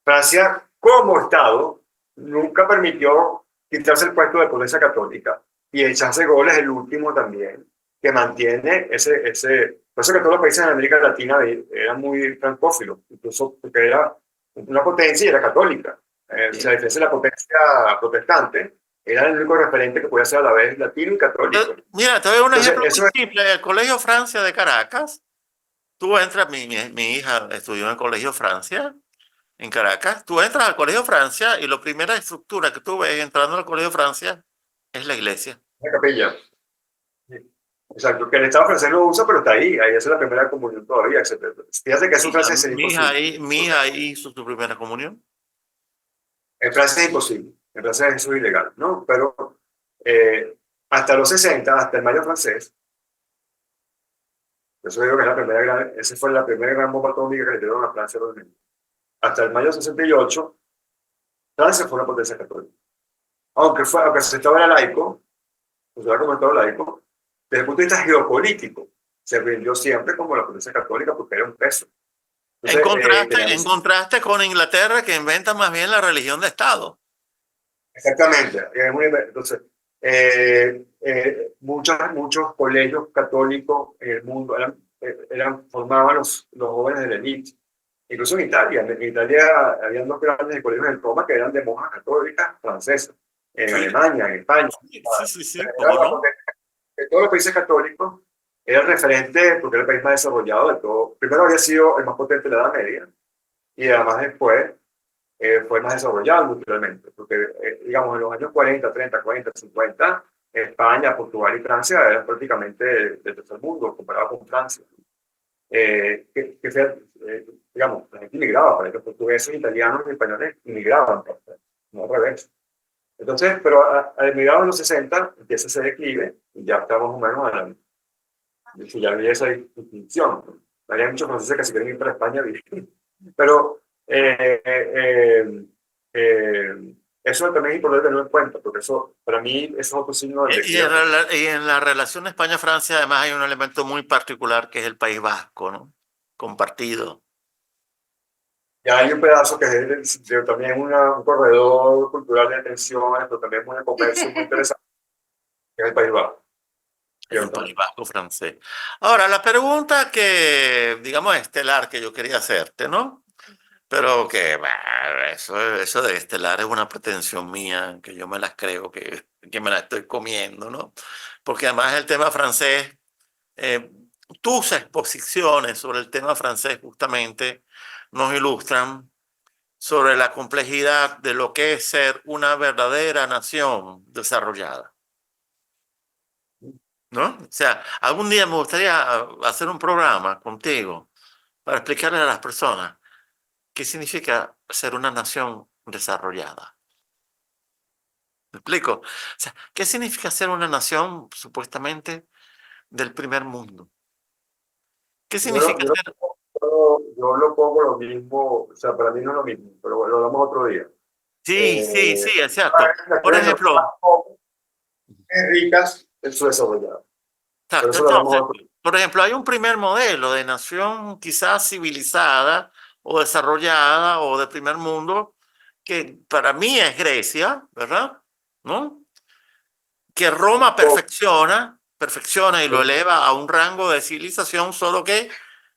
Francia, como Estado, nunca permitió quitarse el puesto de potencia católica. Y el Charles de Gaulle es el último también que mantiene ese. Por eso que todos los países en América Latina eran muy francófilos, incluso porque era una potencia y era católica. O sea, a diferencia de la potencia protestante, era el único referente que podía ser a la vez latino y católico. Mira, te doy un Entonces, ejemplo eso muy es. simple. El Colegio Francia de Caracas, tú entras, mi hija estudió en el Colegio Francia, en Caracas, tú entras al Colegio Francia y la primera estructura que tú ves entrando al Colegio Francia es la iglesia. La capilla. Exacto, que el Estado francés lo usa, pero está ahí es la primera comunión todavía, etc. Fíjate que eso en Francia sería imposible. Mi hija ahí hizo su primera comunión. En Francia es imposible, en Francia eso es ilegal, ¿no? Pero eh, hasta los 60, hasta el mayo francés, eso digo que es la primera esa fue la primera gran bomba atómica que le dieron a Francia realmente. Hasta el mayo 68, Francia fue una potencia católica. Aunque se estaba laico, pues era como Estado laico, desde el punto de vista geopolítico, se rindió siempre como la potencia católica porque era un peso. Entonces, En teníamos. contraste con Inglaterra, que inventa más bien la religión de Estado. Exactamente. Entonces, muchos colegios católicos en el mundo formaban los jóvenes de la élite. Incluso en Italia. En Italia había dos grandes colegios en Roma que eran de monjas católicas francesas. En Sí, Alemania, en España. sí, Era cómo no. de todos los países católicos, era el referente porque era el país más desarrollado de todo. Primero había sido el más potente de la Edad Media y además después fue más desarrollado industrialmente, porque digamos en los años 40, 30, 40, 50, España, Portugal y Francia eran prácticamente del tercer mundo comparado con Francia. Digamos, la gente inmigraba, para los portugueses, italianos y españoles inmigraban, no al revés. Entonces, pero al emigrar en los 60 empieza ese declive y ya está más o menos ya había esa distinción. Había muchos franceses que se quieren ir para España, pero Eso también es importante tenerlo en cuenta, porque eso, para mí, eso es otro signo de Y identidad. y en la relación España-Francia, además, hay un elemento muy particular que es el País Vasco, ¿no? Compartido. Ya hay un pedazo que es también un corredor cultural de atenciones, pero también muy de comercio muy interesante, que es el País Vasco, Es un País ciertamente. Vasco francés. Ahora, la pregunta que, digamos, estelar que yo quería hacerte, ¿no? Pero que bah, eso de estelar es una pretensión mía, que yo me las creo, que me la estoy comiendo, ¿no? Porque además el tema francés, eh, tus exposiciones sobre el tema francés justamente nos ilustran sobre la complejidad de lo que es ser una verdadera nación desarrollada, ¿no? O sea, algún día me gustaría hacer un programa contigo para explicarle a las personas qué significa ser una nación desarrollada. ¿Me explico? O sea, ¿qué significa ser una nación supuestamente del primer mundo? ¿Qué Yo, no- significa yo, ser? yo lo pongo lo mismo, o sea, para mí no es lo mismo, pero bueno, lo hablamos otro día. Sí, sí, Eh, sí, exacto. las Por naciones más ejemplo, pobres, ricas en su desarrollado. Pero exacto. eso lo hablamos Entonces, otro día. por ejemplo, hay un primer modelo de nación quizás civilizada o desarrollada o de primer mundo que para mí es Grecia, ¿verdad? ¿No? Que Roma perfecciona y lo eleva a un rango de civilización, solo que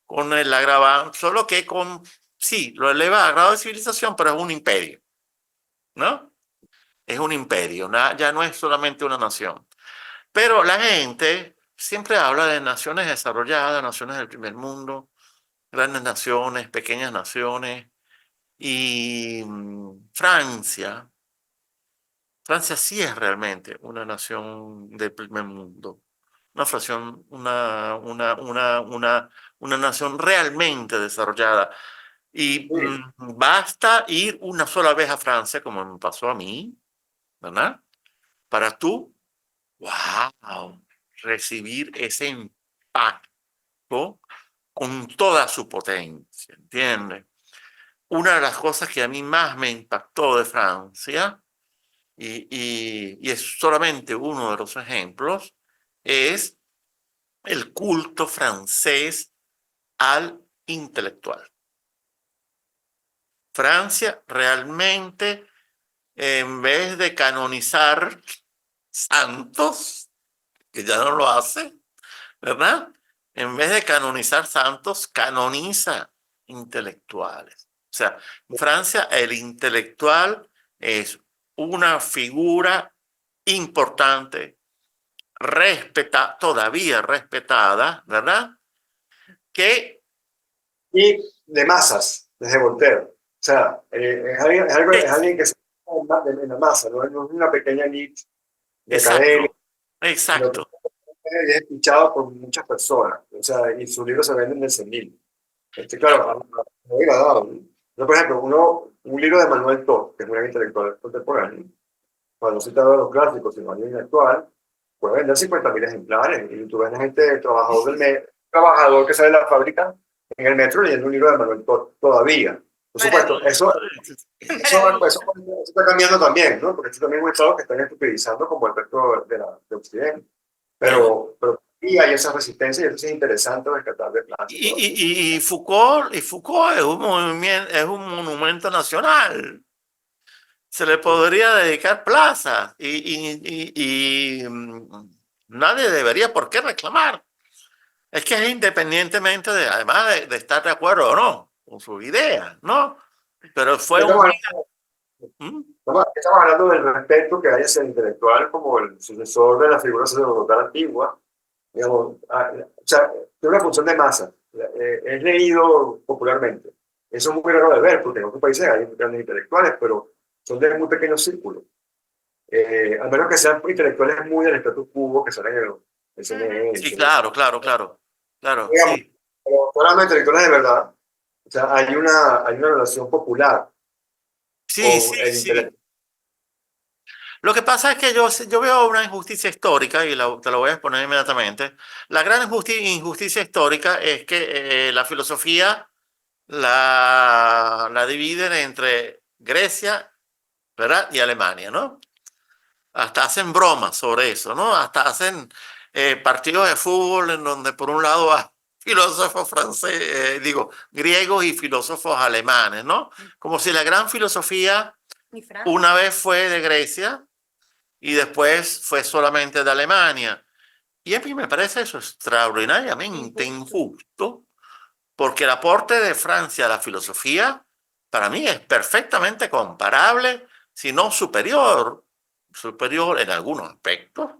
con el agravante, solo que con, sí, lo eleva a grado de civilización, pero es un imperio, ¿no? Es un imperio, ya no es solamente una nación. Pero la gente siempre habla de naciones desarrolladas, naciones del primer mundo, grandes naciones, pequeñas naciones, y Francia sí es realmente una nación del primer mundo, una nación, una nación realmente desarrollada. Y Sí, basta ir una sola vez a Francia, como me pasó a mí, ¿verdad? Para tú, wow, recibir ese impacto con toda su potencia, ¿entiendes? Una de las cosas que a mí más me impactó de Francia, y es solamente uno de los ejemplos, es el culto francés al intelectual. Francia realmente, en vez de canonizar santos, que ya no lo hace, ¿verdad? En vez de canonizar santos, canoniza intelectuales. O sea, en Francia el intelectual es una figura importante, todavía respetada, ¿verdad? Que y de masas, desde Voltaire. O sea, es es alguien que se en la masa, no es una pequeña elite de academia, exacto, sino que exacto, es escuchado por muchas personas. O sea, y sus libros se venden de 100.000. Claro, muy agradable. Yo, por ejemplo, un libro de Manuel Todd, que es un gran intelectual contemporáneo, cuando se trata de los clásicos, sino a nivel actual, puede vender 50.000 ejemplares. Y tú ves a gente, trabajador que sale de la fábrica en el metro leyendo un libro de Manuel Todd todavía. Por supuesto, eso está cambiando también, ¿no? Porque estos también son estados que están estupidizando como el resto de Occidente. ya. Pero sí hay esa resistencia y eso sí es interesante rescatar de clásicos. Y Foucault es un monumento nacional. Se le podría dedicar plazas y nadie debería por qué reclamar. Es que es independientemente de, además de estar de acuerdo o no con sus ideas, ¿no? Pero fue un Estamos, día. ¿Mm? estamos hablando del respeto que hay hacia el intelectual como el sucesor de la figura sacerdotal antigua. Digamos, o sea, tiene una función de masa. Es leído popularmente. Eso es muy raro de ver, porque en otros países hay grandes intelectuales, pero son de muy pequeños círculos. Al menos que sean intelectuales muy del status quo, que salen en el Sí, CNN. claro, claro, claro, claro, Digamos, sí. pero hablando de intelectuales de verdad, o sea, hay una relación popular Sí, con sí, el sí. intelectual. Lo que pasa es que yo veo una injusticia histórica y te lo voy a exponer inmediatamente. La gran injusticia histórica es que la filosofía la dividen entre Grecia ¿verdad? Y Alemania, ¿no? Hasta hacen bromas sobre eso, ¿no? Hasta hacen partidos de fútbol en donde por un lado va filósofos franceses, digo, griegos y filósofos alemanes, ¿no? Como si la gran filosofía Y Francia. una vez fue de Grecia y después fue solamente de Alemania. Y a mí me parece eso extraordinariamente injusto, porque el aporte de Francia a la filosofía, para mí, es perfectamente comparable, si no superior en algunos aspectos,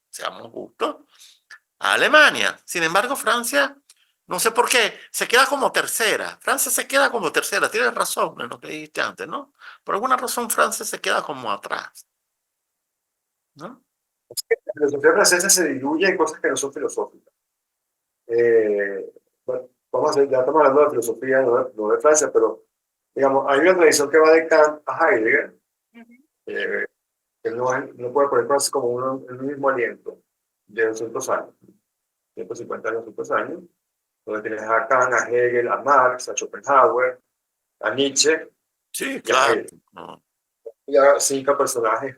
seamos justos, a Alemania. Sin embargo, Francia, no sé por qué, se queda como tercera. Francia se queda como tercera, tienes razón en lo que dijiste antes, ¿no? Por alguna razón Francia se queda como atrás, ¿no? La filosofía francesa se diluye en cosas que no son filosóficas. Bueno, ya estamos hablando de filosofía, no de Francia, pero digamos, hay una tradición que va de Kant a Heidegger, que no puede poner cosas como uno en un mismo aliento de 200 años, 150 años, 200 años, donde tienes a Kant, a Hegel, a Marx, a Schopenhauer, a Nietzsche Sí, y a claro. Heidegger. No. Y a 5 personajes.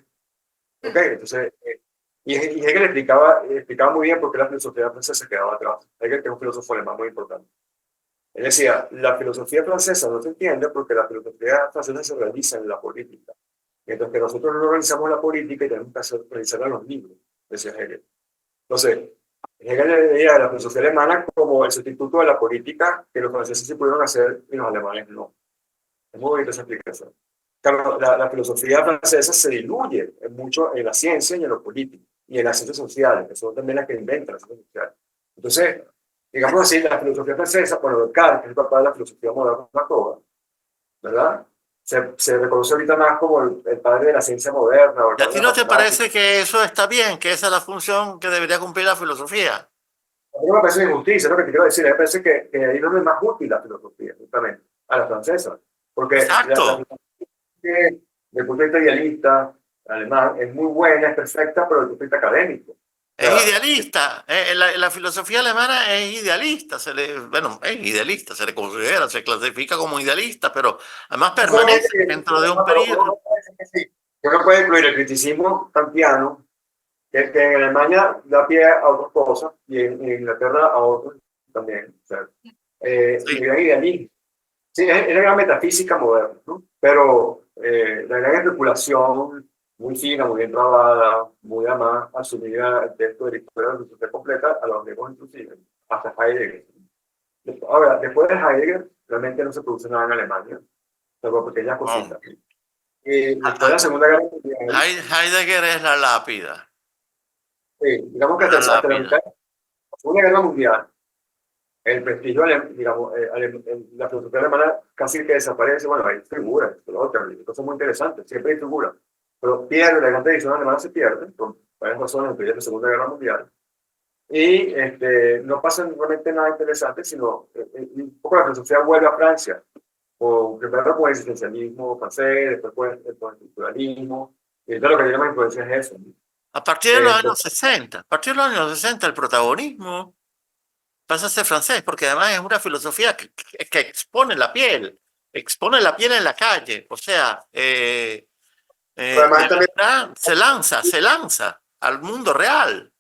¿Ok? Entonces, y Hegel explicaba muy bien por qué la filosofía francesa se quedaba atrás. Hegel, que es un filósofo alemán muy importante. Él decía, la filosofía francesa no se entiende porque la filosofía francesa se realiza en la política. Mientras que nosotros no realizamos la política y tenemos que realizarla en los libros, decía Hegel. Entonces, Hegel veía a la filosofía alemana como el sustituto de la política que los franceses sí pudieron hacer y los alemanes no. Es muy bonita esa explicación. Claro, la filosofía francesa se diluye mucho en la ciencia y en lo político, y en las ciencias sociales, que son también las que inventan las ciencias sociales. Entonces, digamos así, la filosofía francesa, bueno, Descartes, que es el papá de la filosofía moderna toda, ¿verdad? Se reconoce ahorita más como el padre de la ciencia moderna. O el ¿Y a padre ti de la no te matemática. parece que eso está bien, que esa es la función que debería cumplir la filosofía? A mí no me parece una injusticia, es lo que te quiero decir. A mí me parece que ahí no es más útil la filosofía, justamente, a la francesa. Porque la Exacto. filosofía, desde el punto de vista idealista, alemán, es muy buena, es perfecta, pero desde el punto de vista académico. O Es sea, idealista. La filosofía alemana es idealista. Bueno, es idealista, se le considera, se clasifica como idealista, pero además no solamente permanece dentro de un pero periodo. uno puede decir que sí. Uno puede incluir el criticismo kantiano, que en Alemania da pie a otras cosas, y en Inglaterra a otros también. O sea, y el Sí. gran idealismo. Sí, es la gran metafísica moderna, ¿no? Pero la gran especulación, muy fina, muy bien trabada, muy además asumida el texto de la historia de la filosofía completa, a los griegos inclusive, hasta Heidegger. Ahora, después de Heidegger, realmente no se produce nada en Alemania, salvo pequeñas No. cositas. Y después de la Segunda Guerra Mundial, Heidegger es la lápida. digamos que La hasta la mitad lápida. de la Segunda Guerra Mundial, el prestigio, digamos, la filosofía alemana casi que desaparece. Bueno, hay figuras, cosas muy interesantes, siempre hay figuras, pero pierde, la gran tradición alemana se pierde, por varias razones, entre ellas la Segunda Guerra Mundial, y no pasa realmente nada interesante, sino un poco la filosofía vuelve a Francia, primero con el existencialismo francés, después con el estructuralismo, y entonces lo que tiene más influencia es eso. A partir de los Pues, años 60, a partir de los años 60 el protagonismo pasa a ser francés, porque además es una filosofía que expone la piel en la calle, o sea, de además también verdad se lanza al mundo real.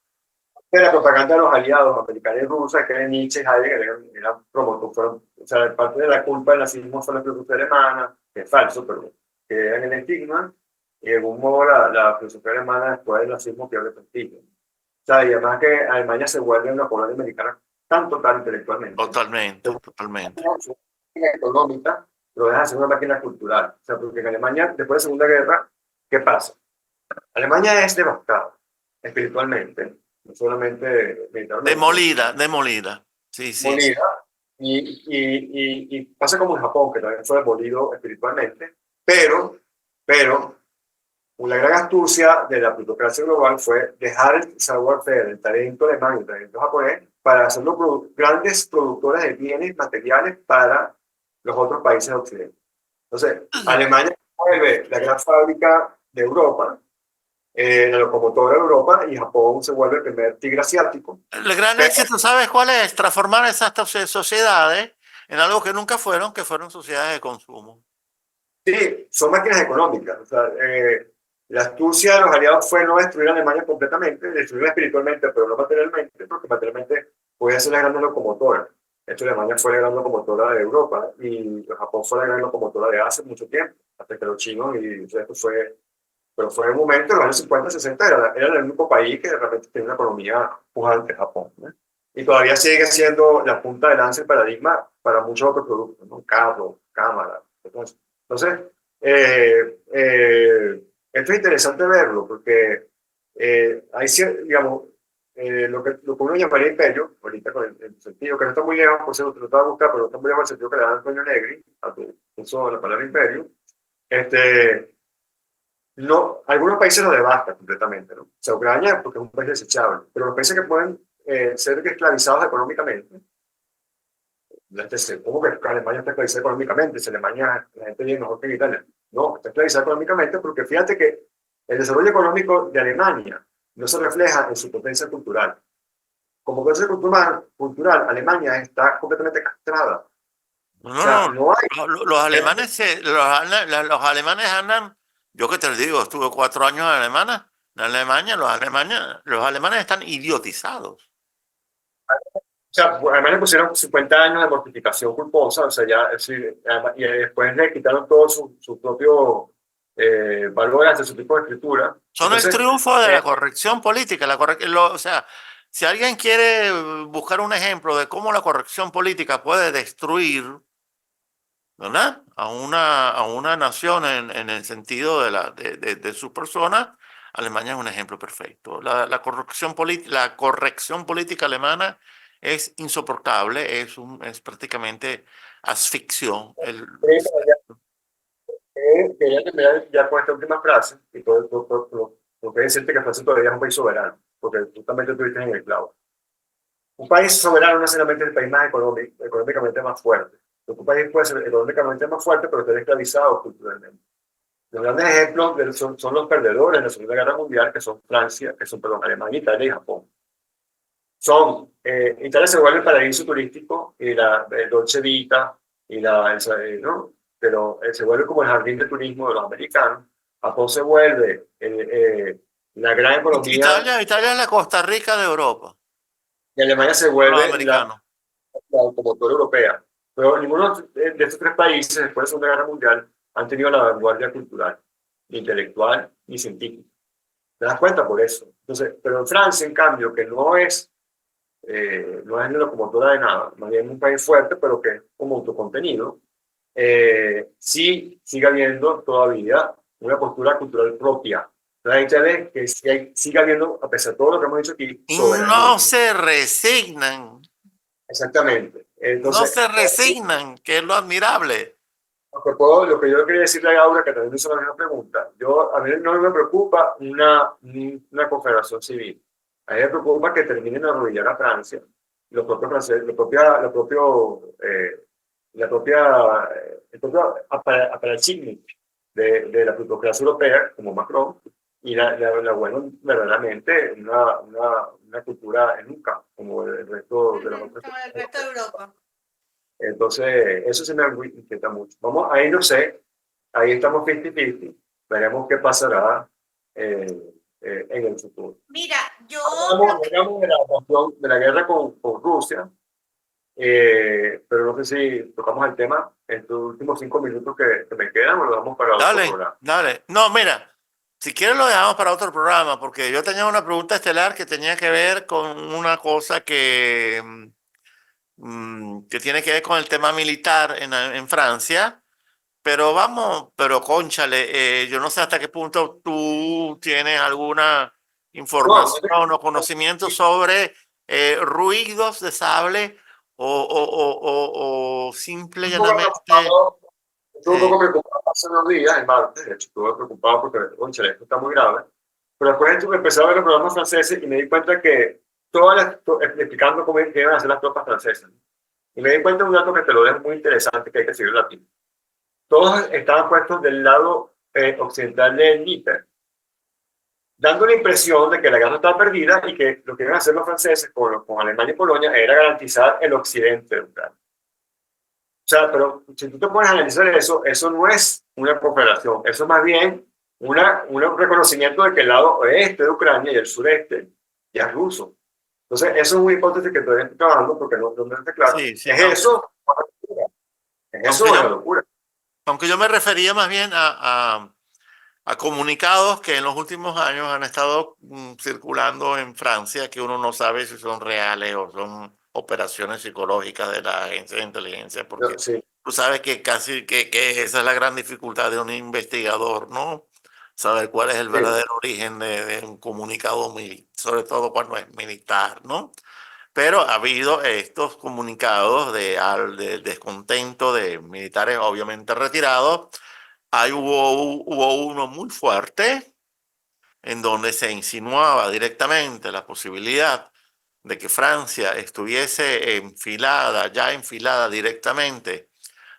de la propaganda de los aliados americanos y rusos, que Nietzsche y Heidegger eran promotores, o sea, parte de la culpa del nazismo fue la filosofía alemana, que es falso, pero que eran el estigma, y de algún modo la filosofía alemana después del nazismo pierde prestigio. O sea, y además que Alemania se vuelve una colonia americana tan total intelectualmente, se Totalmente, vuelve totalmente. una máquina económica, pero deja de ser una máquina cultural. O sea, porque en Alemania, después de la Segunda Guerra, ¿qué pasa? Alemania es devastada espiritualmente, no solamente militarmente, Demolida. Sí, sí, sí. molida, y pasa como en Japón, que también fue demolido espiritualmente, pero una gran astucia de la plutocracia global fue dejar el savoir-faire, el talento alemán y el talento japonés, para hacerlo grandes productores de bienes materiales para los otros países de Occidente. Entonces, Alemania vuelve la gran fábrica de Europa, la locomotora de Europa, y Japón se vuelve el primer tigre asiático. El gran Pero, éxito, ¿sabes cuál es? Transformar esas sociedades en algo que nunca fueron, que fueron sociedades de consumo. Sí, son máquinas económicas. O sea, la astucia de los aliados fue no destruir a Alemania completamente, destruirla espiritualmente, pero no materialmente, porque materialmente podía ser la gran locomotora. De hecho, Alemania fue la gran locomotora de Europa y Japón fue la gran locomotora de hace mucho tiempo, hasta que los chinos y el resto fue. Pero fue un momento, en los años 50, 60, era el único país que realmente tenía una economía pujante, Japón, ¿no? Y todavía sigue siendo la punta de lanza y paradigma para muchos otros productos, ¿no? Carros, cámaras. Entonces esto es interesante verlo porque hay, digamos, lo que uno llamaría imperio, ahorita con el sentido que no está muy lejos, por eso lo te va a buscar, pero no está muy lejos el sentido que le da Antonio Negri, a tu uso de la palabra imperio. No, algunos países lo devastan completamente, ¿no? O sea, Ucrania porque es un país desechable, pero los países que pueden ser esclavizados económicamente, ¿cómo que Alemania está esclavizada económicamente? Si Alemania, la gente vive mejor que en Italia. No, está esclavizada económicamente porque fíjate que el desarrollo económico de Alemania no se refleja en su potencia cultural. Como potencia cultural, Alemania está completamente castrada. No, O sea, no, no hay. los alemanes, los alemanes andan, yo que te lo digo, estuve 4 años en Alemania, los alemanes están idiotizados. O sea, además le pusieron 50 años de mortificación culposa, o sea, ya, es decir, y después le quitaron todo su propio valor hacia su tipo de escritura. Son el Entonces, triunfo de la corrección política. O sea, si alguien quiere buscar un ejemplo de cómo la corrección política puede destruir, ¿verdad? A una nación en el sentido de su persona, Alemania es un ejemplo perfecto. La corrección política alemana es insoportable, es prácticamente asfixio. quería terminar ya con esta última frase, y lo que decirte que Francia todavía es un país soberano, porque justamente estuviste en el clavo. Un país soberano no es solamente el país más económicamente más fuerte. Un país puede ser económicamente más fuerte, pero está esclavizado culturalmente. Los grandes ejemplos son los perdedores en la Segunda Guerra Mundial, que son Francia, que son, perdón, Alemania, Italia y Japón. Italia se vuelve el paraíso turístico y la Dolce Vita, ¿no? Pero se vuelve como el jardín de turismo de los americanos. Japón se vuelve la gran economía Italia es la Costa Rica de Europa, y Alemania se con los vuelve americanos. la automotora europea. Pero ninguno de estos tres países, después de la Segunda Guerra Mundial, han tenido la vanguardia cultural, ni intelectual, ni científica. ¿Te das cuenta por eso? Entonces, pero en Francia, en cambio, que no es ni locomotora de nada, más bien un país fuerte, pero que es como autocontenido, sí sigue habiendo todavía una postura cultural propia. La Italia que sigue habiendo, a pesar de todo lo que hemos dicho aquí, Y soberanía. no se resignan, Exactamente. no Entonces, se resignan, que es lo admirable. lo que yo quería decirle a Aura, que también me hizo la misma pregunta, a mí no me preocupa una confederación civil. A mí me preocupa que terminen de arrodillar a Francia, los propios franceses, el propio aparatchik de la plutocracia europea, como Macron, y la vuelven verdaderamente una cultura nunca, como el resto de los otros. Como el resto de Europa. Entonces, eso sí me inquieta mucho. Ahí no sé, ahí estamos 50-50, veremos qué pasará en el futuro. Mira, yo Hablamos de la guerra con Rusia, pero no sé si tocamos el tema en estos últimos 5 minutos que me quedan o lo damos para otro programa. Dale. No, mira, si quieres lo dejamos para otro programa, porque yo tenía una pregunta estelar que tenía que ver con una cosa que tiene que ver con el tema militar en Francia. Pero cónchale, yo no sé hasta qué punto tú tienes alguna No, información o conocimiento sobre ruidos de sable o simple y un poco llanamente. preocupado, estuve un eh, poco preocupado hace unos días, en martes, de hecho, estuve preocupado porque, concha, esto está muy grave. Pero después empecé a ver los programas franceses y me di cuenta que explicando cómo iban a hacer las tropas francesas. Y me di cuenta de un dato que te lo dejo muy interesante, que hay que seguir aquí. Todos estaban puestos del lado occidental del Níger, dando la impresión de que la guerra estaba perdida y que lo que iban a hacer los franceses con Alemania y Polonia era garantizar el occidente de Ucrania. sea, pero si tú te pones a analizar eso, eso no es una cooperación, eso es más bien un reconocimiento de que el lado oeste de Ucrania y el sureste ya es ruso. Entonces, eso es una hipótesis que todavía estoy trabajando porque no está claro. Sí, sí, ¿Es eso? ¿Es eso aunque o es yo, una locura? aunque yo me refería más bien a comunicados que en los últimos años han estado circulando en Francia, que uno no sabe si son reales o son operaciones psicológicas de la agencia de inteligencia, porque Sí, tú sabes que casi que esa es la gran dificultad de un investigador, ¿no? Saber cuál es el sí. verdadero origen de un comunicado, sobre todo cuando es militar, ¿no? Pero ha habido estos comunicados de descontento de militares obviamente retirados. Hubo uno muy fuerte en donde se insinuaba directamente la posibilidad de que Francia estuviese ya enfilada directamente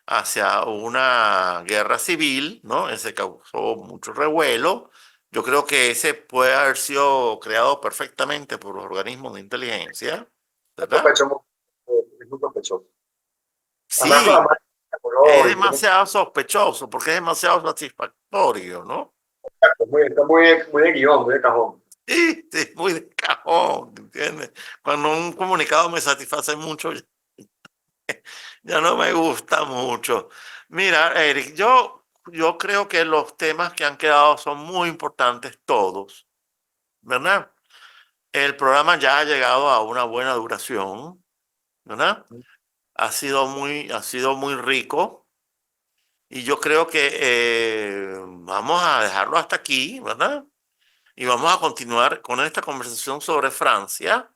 hacia una guerra civil, ¿no? Ese causó mucho revuelo. Yo creo que ese puede haber sido creado perfectamente por los organismos de inteligencia, ¿verdad? Es muy sospechoso. Sí, Además, es color, y tiene- demasiado sospechoso porque es demasiado satisfactorio, ¿no? está muy de guión, muy de cajón. Sí, sí, muy de cajón, ¿entiendes? Cuando un comunicado me satisface mucho, ya no me gusta mucho. Mira, Eric, yo creo que los temas que han quedado son muy importantes todos, ¿verdad? El programa ya ha llegado a una buena duración, ¿verdad? Ha sido muy rico y yo creo que vamos a dejarlo hasta aquí, ¿verdad? Y vamos a continuar con esta conversación sobre Francia,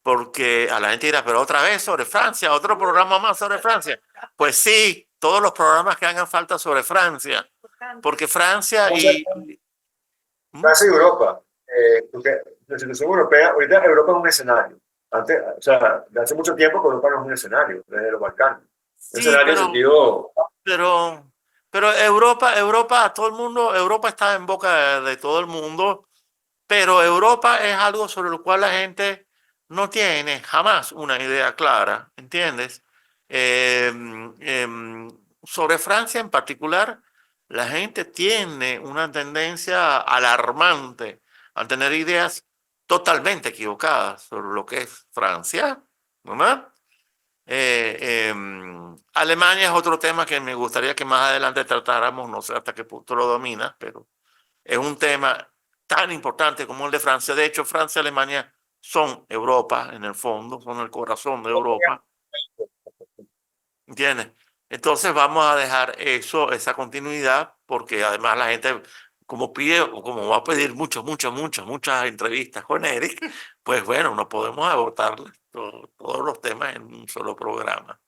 porque a la gente dirá, pero otra vez sobre Francia, otro programa más sobre Francia. Pues sí, todos los programas que hagan falta sobre Francia, porque Francia Vamos a ¿Mm? Francia y Europa, porque la situación europea, ahorita Europa es un escenario. Antes, o sea, de hace mucho tiempo que Europa no es un escenario, desde los Balcanes. Un Sí, escenario en sentido, pero, pero Europa, todo el mundo, Europa está en boca de todo el mundo. Pero Europa es algo sobre lo cual la gente no tiene jamás una idea clara, ¿entiendes? Sobre Francia en particular, la gente tiene una tendencia alarmante a tener ideas totalmente equivocadas sobre lo que es Francia, ¿verdad? Alemania es otro tema que me gustaría que más adelante tratáramos, no sé hasta qué punto lo dominas, pero es un tema tan importante como el de Francia. De hecho, Francia y Alemania son Europa en el fondo, son el corazón de Europa, ¿entiendes? Entonces vamos a dejar eso, esa continuidad, porque además la gente, como pide, o como va a pedir muchas entrevistas con Eric, pues bueno, no podemos agotar todos los temas en un solo programa.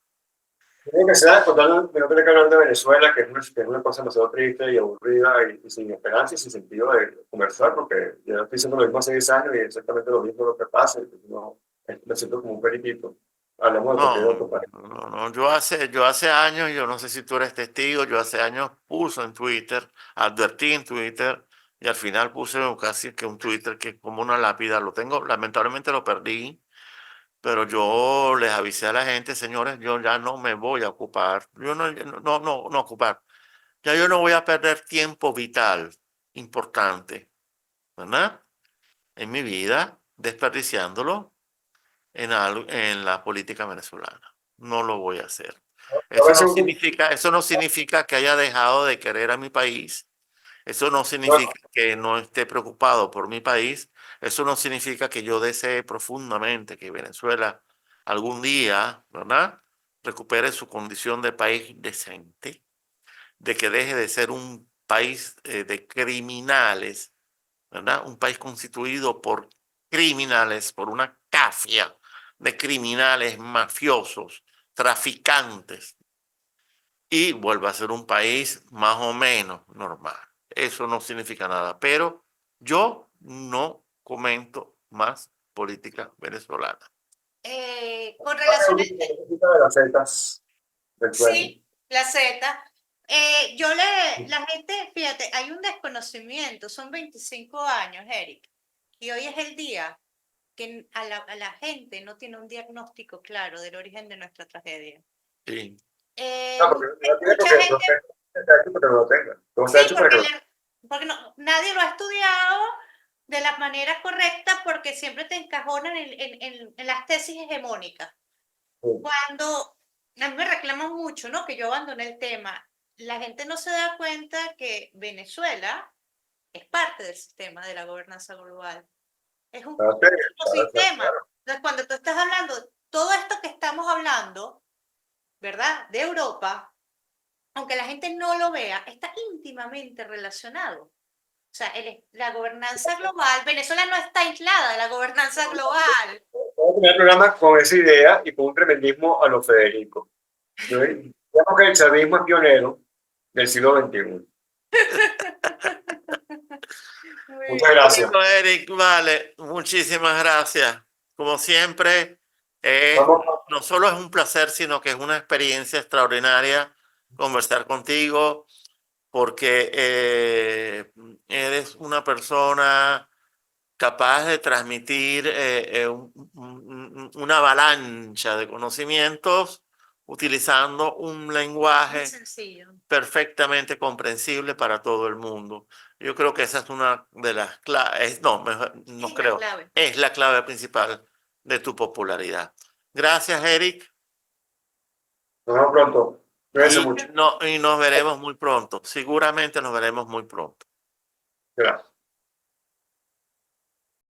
creo que sea total, no tener que hablar de Venezuela, que es una cosa demasiado triste y aburrida y sin esperanza y sin sentido de conversar, porque yo estoy haciendo lo mismo hace 10 años y exactamente lo mismo lo que pasa, y no, me siento como un periquito. Hablamos de cualquier otro país. No, yo hace años, yo no sé si tú eres testigo, yo hace años puse en Twitter, advertí en Twitter y al final puse casi que un Twitter que es como una lápida, lo tengo, lamentablemente lo perdí, pero yo les avisé a la gente, señores, yo ya no me voy a ocupar, no ocupar, ya yo no voy a perder tiempo vital, importante, ¿verdad? En mi vida, desperdiciándolo en la política venezolana. No lo voy a hacer. A veces un Eso no significa que haya dejado de querer a mi país. Eso no no, significa que no esté preocupado por mi país. Eso no significa que yo desee profundamente que Venezuela algún día, ¿verdad?, recupere su condición de país decente, de que deje de ser un país de criminales, ¿verdad? Un país constituido por criminales, por una cafia de criminales mafiosos, traficantes, y vuelva a ser un país más o menos normal. Eso no significa nada, pero yo no comento más política venezolana. Con relación al de las setas del sueño. sí, la Z. La gente, fíjate, hay un desconocimiento, son 25 años, Eric, y hoy es el día que a la gente no tiene un diagnóstico claro del origen de nuestra tragedia. Sí. Porque no tiene mucha porque gente, está hecho porque no lo tenga. Todo está sí, hecho para que porque no, nadie lo ha estudiado de la manera correcta porque siempre te encajonan en las tesis hegemónicas. lo Cuando a mí me reclaman mucho, ¿no? Que yo abandoné el tema, la gente no se da cuenta que Venezuela es parte del sistema de la gobernanza global. Es un ecosistema. claro. Entonces, cuando tú estás hablando, todo esto que estamos hablando, ¿verdad? De Europa, aunque la gente no lo vea, está íntimamente relacionado. O sea, la gobernanza global, Venezuela no está aislada de la gobernanza global. Vamos a tener programas con esa idea y con un tremendismo a lo Federico. Yo digamos que el chavismo es pionero del siglo XXI. Muchas gracias. Bueno, Eric, vale, muchísimas gracias. Como siempre, Vamos, no solo es un placer, sino que es una experiencia extraordinaria conversar contigo, porque eres una persona capaz de transmitir una avalancha de conocimientos utilizando un Muy lenguaje sencillo. perfectamente comprensible para todo el mundo. Yo creo que esa es una de las claves, no, no Es la creo, clave. es la clave principal de tu popularidad. Gracias, Eric, nos vemos pronto. Cuídense mucho. y nos veremos muy pronto. Seguramente nos veremos muy pronto. Gracias.